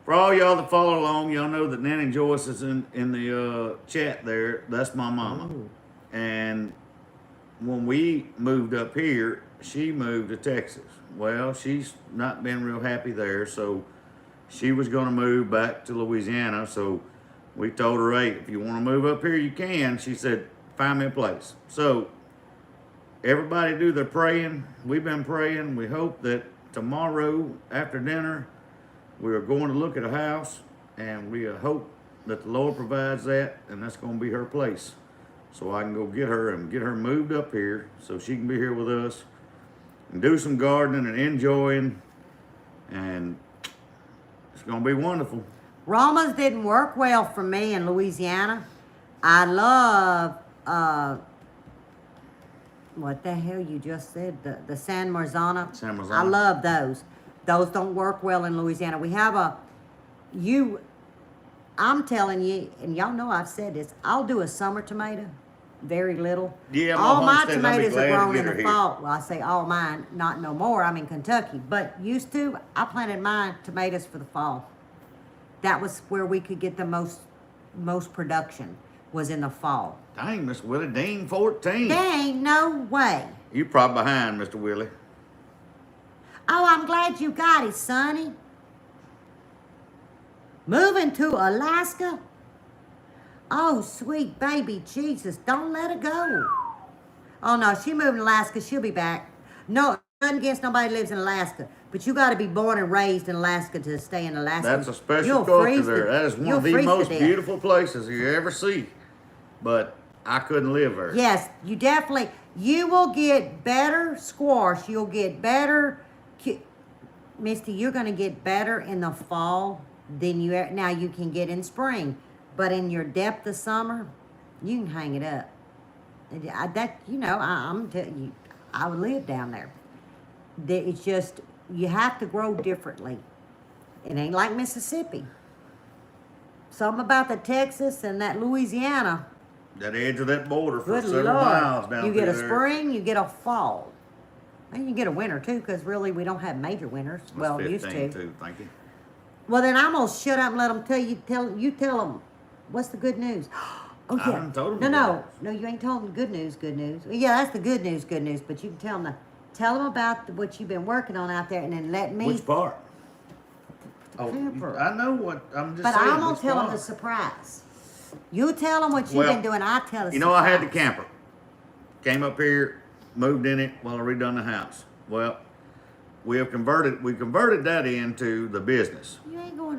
For all y'all that follow along, y'all know that Nanny Joyce is in the chat there. That's my mama. Ooh. And when we moved up here, she moved to Texas. Well, she's not been real happy there, so she was gonna move back to Louisiana. So we told her, hey, if you wanna move up here, you can. She said, find me a place. So everybody do their praying. We've been praying. We hope that tomorrow after dinner, we are going to look at a house, and we hope that the Lord provides that, and that's going to be her place. So I can go get her and get her moved up here so she can be here with us and do some gardening and enjoying, and it's going to be wonderful. Romas didn't work well for me in Louisiana. I love, what the hell you just said? The San Marzano. San Marzano. I love those. Those don't work well in Louisiana. We have I'm telling you, and y'all know I've said this, I'll do a summer tomato, very little. Yeah, my all my homestead, I'll be tomatoes glad are to grown get in her the here. fall. Well, I say all mine, not no more. I'm in Kentucky. But used to, I planted my tomatoes for the fall. That was where we could get the most production, was in the fall. Dang, Miss Willie, dang 14. There ain't no way. You probably behind, Mr. Willie. Oh, I'm glad you got it, Sonny. Moving to Alaska? Oh, sweet baby Jesus, don't let her go. Oh, no, she moving to Alaska. She'll be back. No, nothing against nobody who lives in Alaska. But you got to be born and raised in Alaska to stay in Alaska. That's a special You'll culture freeze there. to- That is one you'll of the freeze to most death. beautiful places you ever see. But I couldn't live there. Yes, you will get better squash. You'll get better, Misty, you're going to get better in the fall than now you can get in spring. But in your depth of summer, you can hang it up. I'm telling you, I would live down there. It's just, you have to grow differently. It ain't like Mississippi. Something about the Texas and that Louisiana. That edge of that border for Good several Lord. miles down You get a through there. spring, you get a fall. And you get a winter too, because really we don't have major winters. That's Well, 15 used to. too, thank you. Well, then I'm gonna shut up and let them tell them. What's the good news? Oh I yeah. done told 'em No, you ain't told them good news. Well, yeah, that's the good news. But you can tell them about what you've been working on out there, and then let me. Which part? Oh, Pepper. I know what, I'm just But saying. I'm gonna which tell them part? the surprise. You tell them what you've Well, been doing. I tell the You know, I had the surprise. camper. Came up here, moved in it while I redone the house. Well, we converted that into the business. You ain't going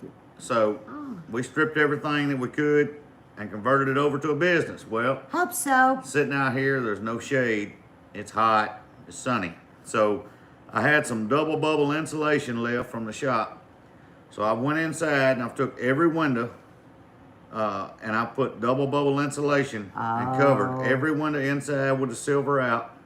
to. So Oh. we stripped everything that we could, and converted it over to a business. Well, Hope so. sitting out here, there's no shade. It's hot. It's sunny. So I had some double bubble insulation left from the shop. So I went inside and I took every window and I put double bubble insulation and covered every window inside with a silver out,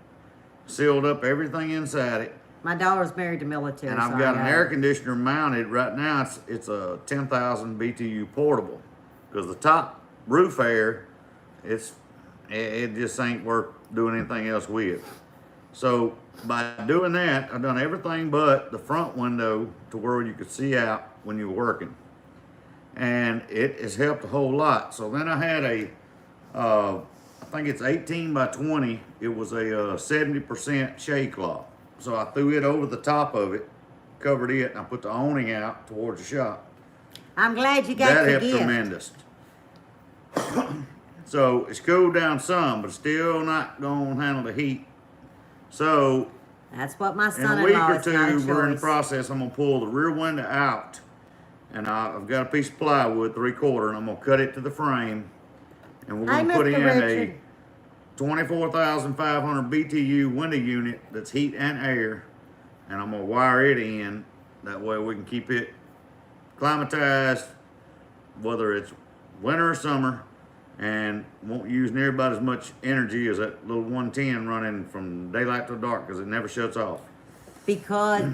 sealed up everything inside it. My daughter's married to military. And I've so got I an know. air conditioner mounted right now. It's a 10,000 BTU portable because the top roof air, it just ain't worth doing anything else with. So by doing that, I've done everything but the front window to where you could see out when you're working, and it has helped a whole lot. So then I had I think it's 18 by 20. It was a 70% shade cloth. So I threw it over the top of it, covered it, and I put the awning out towards the shop. I'm glad you got That the helped gift. tremendous. So it's cooled down some, but still not gonna handle the heat. So That's what my in a son-in-law week or is not a two, we're in the choice. process. I'm gonna pull the rear window out, and I've got a piece of plywood, 3/4, and I'm gonna cut it to the frame, and we're Hey, gonna put Mr. in Richard. a 24,500 BTU window unit that's heat and air, and I'm gonna wire it in. That way we can keep it climatized, whether it's winter or summer, and won't use near about as much energy as that little 110 running from daylight till dark because it never shuts off. Because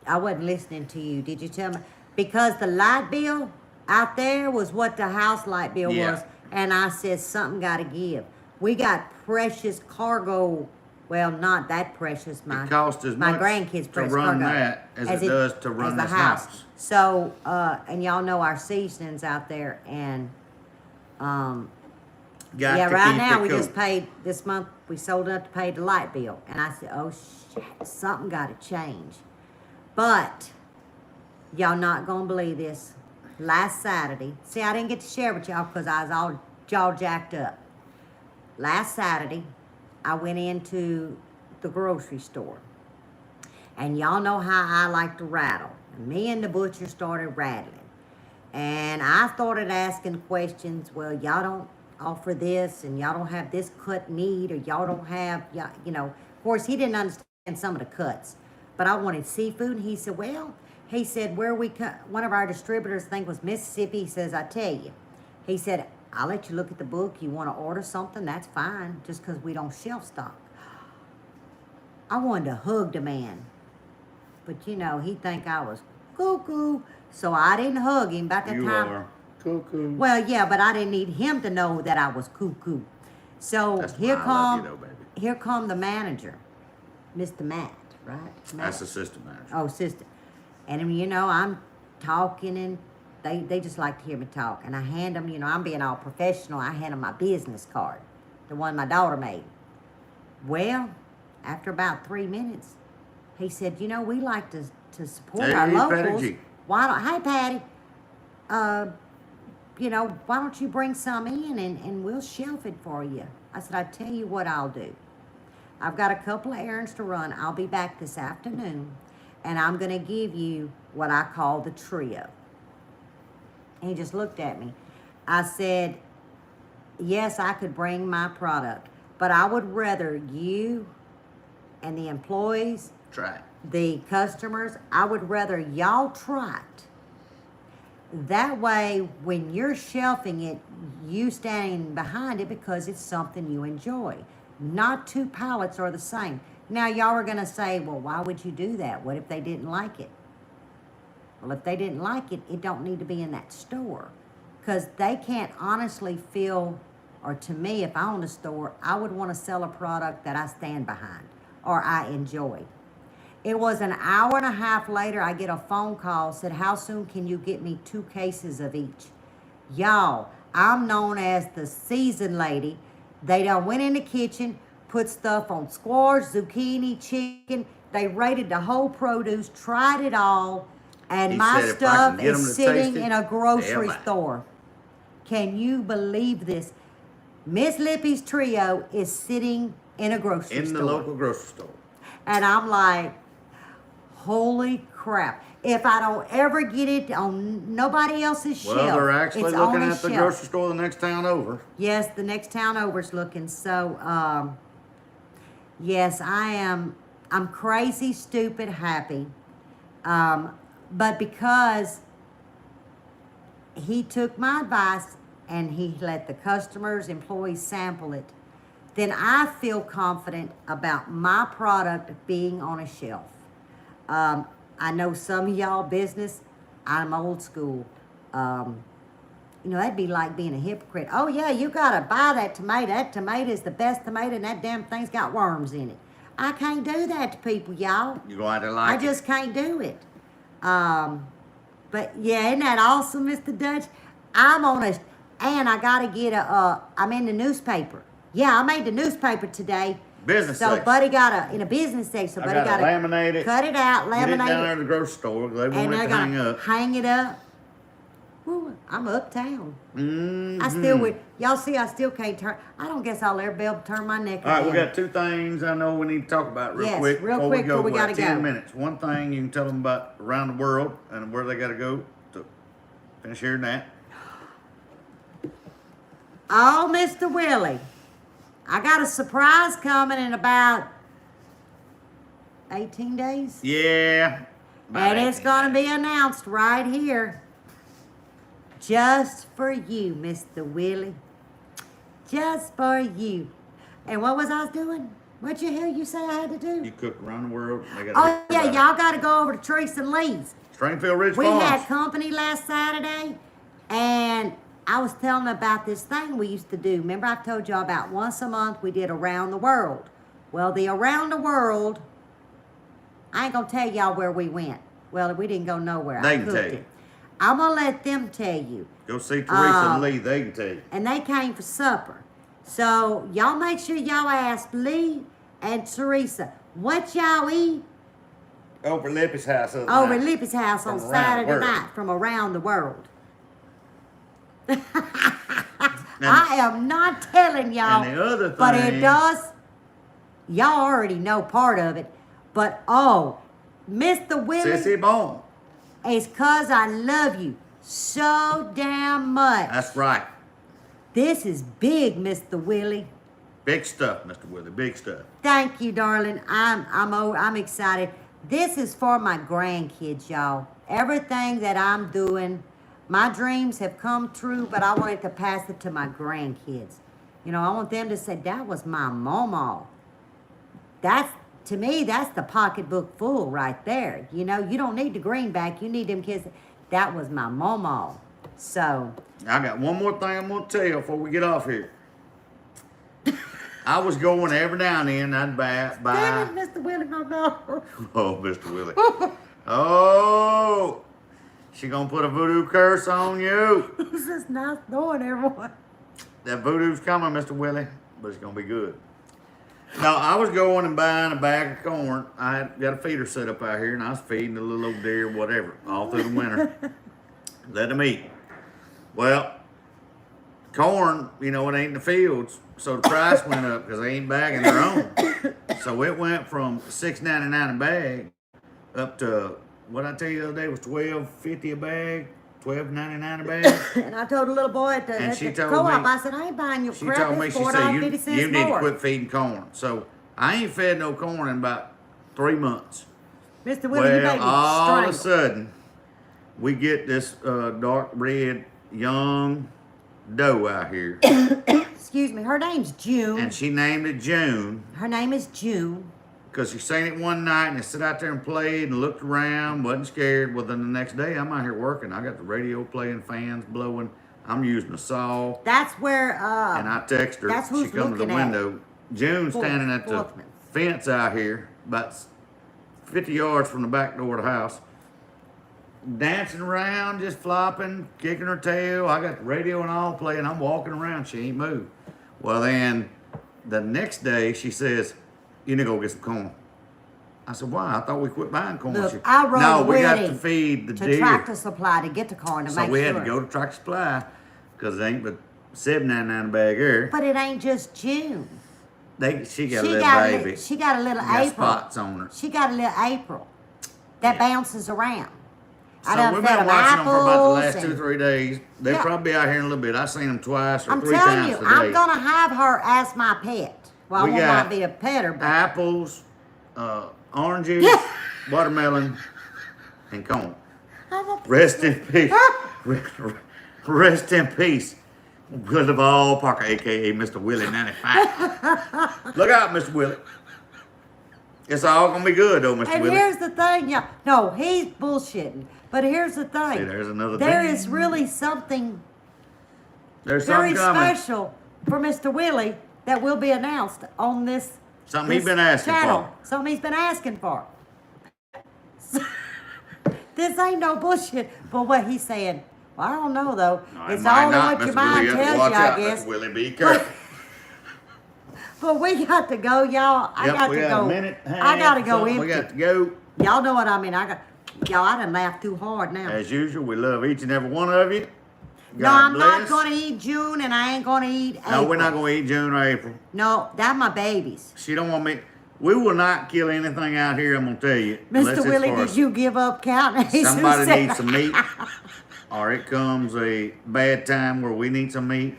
I wasn't listening to you. Did you tell me? Because the light bill out there was what the house light bill Yeah. was. And I said, something got to give. We got precious cargo. Well, not that precious. My, It costs as my much grandkids' to precious run cargo. that as it does to run the this house. So, and y'all know our seasonings out there. And, Got yeah, to right keep now it we cool. just paid, this month we sold up to pay the light bill. And I said, oh shit, something got to change. But y'all not going to believe this. Last Saturday, see, I didn't get to share with y'all because I was all jaw jacked up. Last Saturday, I went into the grocery store. And y'all know how I like to rattle. And me and the butcher started rattling. And I started asking questions. Well, y'all don't offer this, and y'all don't have this cut meat, or y'all don't have, you know. Of course, he didn't understand some of the cuts. But I wanted seafood, and he said, well, he said, where we cut, one of our distributors, I think was Mississippi, he says, I tell you. He said, I'll let you look at the book. You want to order something, that's fine, just because we don't shelf stock. I wanted to hug the man. But, you know, he think I was cuckoo. So I didn't hug him. About that You time. are cuckoo. Well, yeah, but I didn't need him to know that I was cuckoo. So That's here why I love you come, though, baby. here come the manager, Mr. Matt, right? Matt? That's assistant manager. Oh, assistant. And, you know, I'm talking, and they just like to hear me talk. And I hand them, you know, I'm being all professional. I hand them my business card, the one my daughter made. Well, after about 3 minutes, he said, you know, we like to support Hey, our Patty locals. G. Why don't, hey, Patty, you know, why don't you bring some in and we'll shelf it for you? I said, I tell you what I'll do. I've got a couple of errands to run. I'll be back this afternoon, and I'm going to give you what I call the trio. And he just looked at me. I said, yes, I could bring my product, but I would rather you and the employees, Try it. the customers, I would rather y'all try it. That way, when you're shelving it, you standing behind it because it's something you enjoy. Not two pallets are the same. Now, y'all are going to say, well, why would you do that? What if they didn't like it? Well, if they didn't like it, it don't need to be in that store. Because they can't honestly feel, or to me, if I own a store, I would want to sell a product that I stand behind or I enjoy. It was an hour and a half later, I get a phone call, said, how soon can you get me 2 cases of each? Y'all, I'm known as the seasoned lady. They done went in the kitchen, put stuff on squash, zucchini, chicken. They rated the whole produce, tried it all, and He my said if I stuff can get 'em to is sitting taste it, in a grocery they'll buy it. store. Can you believe this? Miss Lippy's trio is sitting in a grocery In store. the local grocery store. And I'm like, Holy crap. If I don't ever get it on nobody else's shelf, Well, they're actually it's looking on a at the shelf. grocery store the next town over. Yes, the next town over's looking. So, yes, I'm crazy, stupid, happy. But because he took my advice and he let the customers, employees sample it, then I feel confident about my product being on a shelf. I know some of y'all business, I'm old school. You know, that'd be like being a hypocrite. Oh yeah, you gotta buy that tomato. That tomato is the best tomato and that damn thing's got worms in it. I can't do that to people, y'all. You're going to like I just can't do it. But yeah, isn't that awesome, Mr. Dutch? I'm on a, and I gotta get I'm in the newspaper. Yeah, I made the newspaper today. Business So section. Buddy got in a business section. So I Buddy gotta laminate it. cut it out, Get it laminate down there at the grocery store. They and want it I to hang gotta up. hang it up. Woo, I'm uptown. Mm-hmm. I still would. Y'all see, I still can't turn. I don't guess I'll ever be able to turn my neck All right, we around. got two things I know we need to talk about real Yes, quick. real before quick we go. before we got gotta 10 go. minutes. One thing you can tell them about around the world and where they got to go to finish hearing that. Oh, Mr. Willie, I got a surprise coming in about 18 days. Yeah. about And it's 18 going to days. be announced right here. Just for you, Mr. Willie. Just for you. And what was I doing? What the hell you say I had to do? You cook around the world. They gotta Oh, hear yeah, about it. y'all got to go over to Teresa and Lee's. Stringfield Ridge We Farms. had company last Saturday, and I was telling them about this thing we used to do. Remember I told y'all about once a month we did Around the World. Well, the Around the World, I ain't going to tell y'all where we went. Well, we didn't go nowhere. They I can cooked tell it. you. I'm going to let them tell you. Go see Teresa and Lee. They can tell you. And they came for supper. So y'all make sure y'all ask Lee and Teresa, what y'all eat Over Lippy's house. the other over night. at Lippy's house on From around the Saturday world. night from Around the World. I am not telling y'all, And the other but it thing- does. Y'all already know part of it, but oh, Mr. Willie, Sissy Bone. it's 'cause I love you so damn much. That's right. This is big, Mr. Willie. Big stuff, Mr. Willie. Big stuff. Thank you, darling. I'm excited. This is for my grandkids, y'all. Everything that I'm doing, my dreams have come true, but I wanted to pass it to my grandkids. You know, I want them to say, that was my mama. That's, to me, that's the pocketbook full right there. You know, you don't need the greenback. You need them kids. That was my mama. So, I got one more thing I'm going to tell you before we get off here. I was going every now and then. I'd damn buy. it, Mr. Willie, no. Oh, Mr. Willie. Oh, she gonna put a voodoo curse on you. It's just nice knowing everyone. That voodoo's coming, Mr. Willie, but it's gonna be good. No, I was going and buying a bag of corn. I had got a feeder set up out here, and I was feeding the little old deer, whatever, all through the winter. Let them eat. Well, corn, you know, it ain't in the fields, so the price went up because they ain't bagging their own. So it went from $6.99 a bag up to what I tell you the other day was $12.50 a bag, $12.99 a bag. And I told the little boy at the, And at she the told co-op, me- I said, I ain't buying your She crap. told me, It's she said, $4.50 you need to more. quit feeding corn. So I ain't fed no corn in about 3 months. Mr. Willie, you made me all of a strangle. sudden, we get this dark red young doe out here, Excuse me, her name's June. and she named it June Her name is June. because she seen it one night and sit out there and played and looked around, wasn't scared. Well, then the next day I'm out here working. I got the radio playing, fans blowing. I'm using a saw, That's where, and I text her. that's She who's comes to the looking at it. window. June standing at the Fourthman. fence out here, about 50 yards from the back door of the house, dancing around, just flopping, kicking her tail. I got the radio and all playing. I'm walking around. She ain't moved. Well, then the next day she says, "You need to go get some corn." I said, "Why? I thought we quit buying corn." Look, She, I rode no, we got Willie to feed the to deer. Tractor Supply to get the corn to So make we sure. had to go to Tractor Supply because it ain't but $7.99 a bag here. But it ain't just June. She got a little baby. She got a little Got April. spots on her. She got a little April. that Yeah. bounces around. I So done we've fed been 'em watching them for about the last apples 2 or and- 3 days. They'll Yeah. probably be out here in a little bit. I've seen them twice or I'm 3 telling times you, today. I'm gonna have her as my pet. Well, We I won't got not be a pet her, but apples, oranges, watermelon, and corn. I'm a- Rest in peace. Rest in peace. Good of all Parker, aka Mr. Willie 95. Look out, Mr. Willie. It's all gonna be good though, Mr. And Willie. here's the thing, yeah. No, he's bullshitting. But here's the thing. See, there's another There thing. is really something There's very something coming. special for Mr. Willie that will be announced on this. Something he's this been asking channel. for. Something he's been asking for. This ain't no bullshit. But what he's saying, well, I don't know though. No, it It's might all in not, what your Mr. Willie. mind You have to tells watch you, I out, guess. Mr. Willie. Be careful. But we got to go, y'all. I Yep, got we to got go. a minute. I got to go something. empty. We got to go. Y'all know what I mean. Y'all, I done laughed too hard now. As usual, we love each and every one of you. No, God I'm not bless. going to eat June, and I ain't going to eat April. No, we're not going to eat June or April. No, that's my babies. She don't want me. We will not kill anything out here. I'm gonna tell you. unless Mr. it's Willie, for did us. you give up counting? Jesus Somebody said- needs some meat, or it comes a bad time where we need some meat,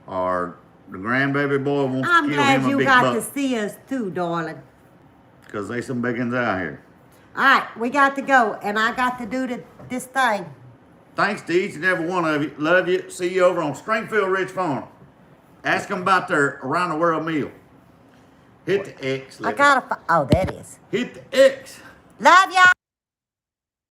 or the grandbaby boy wants I'm to kill glad him a you big got to buck see us too, darling. because they some big ones out here. All right, we got to go, and I got to do this thing. Thanks to each and every one of you. Love you. See you over on Stringfield Ridge Farm. Ask them about their around the world meal. Hit the X. I got to. Oh, that is. Hit the X. Love y'all.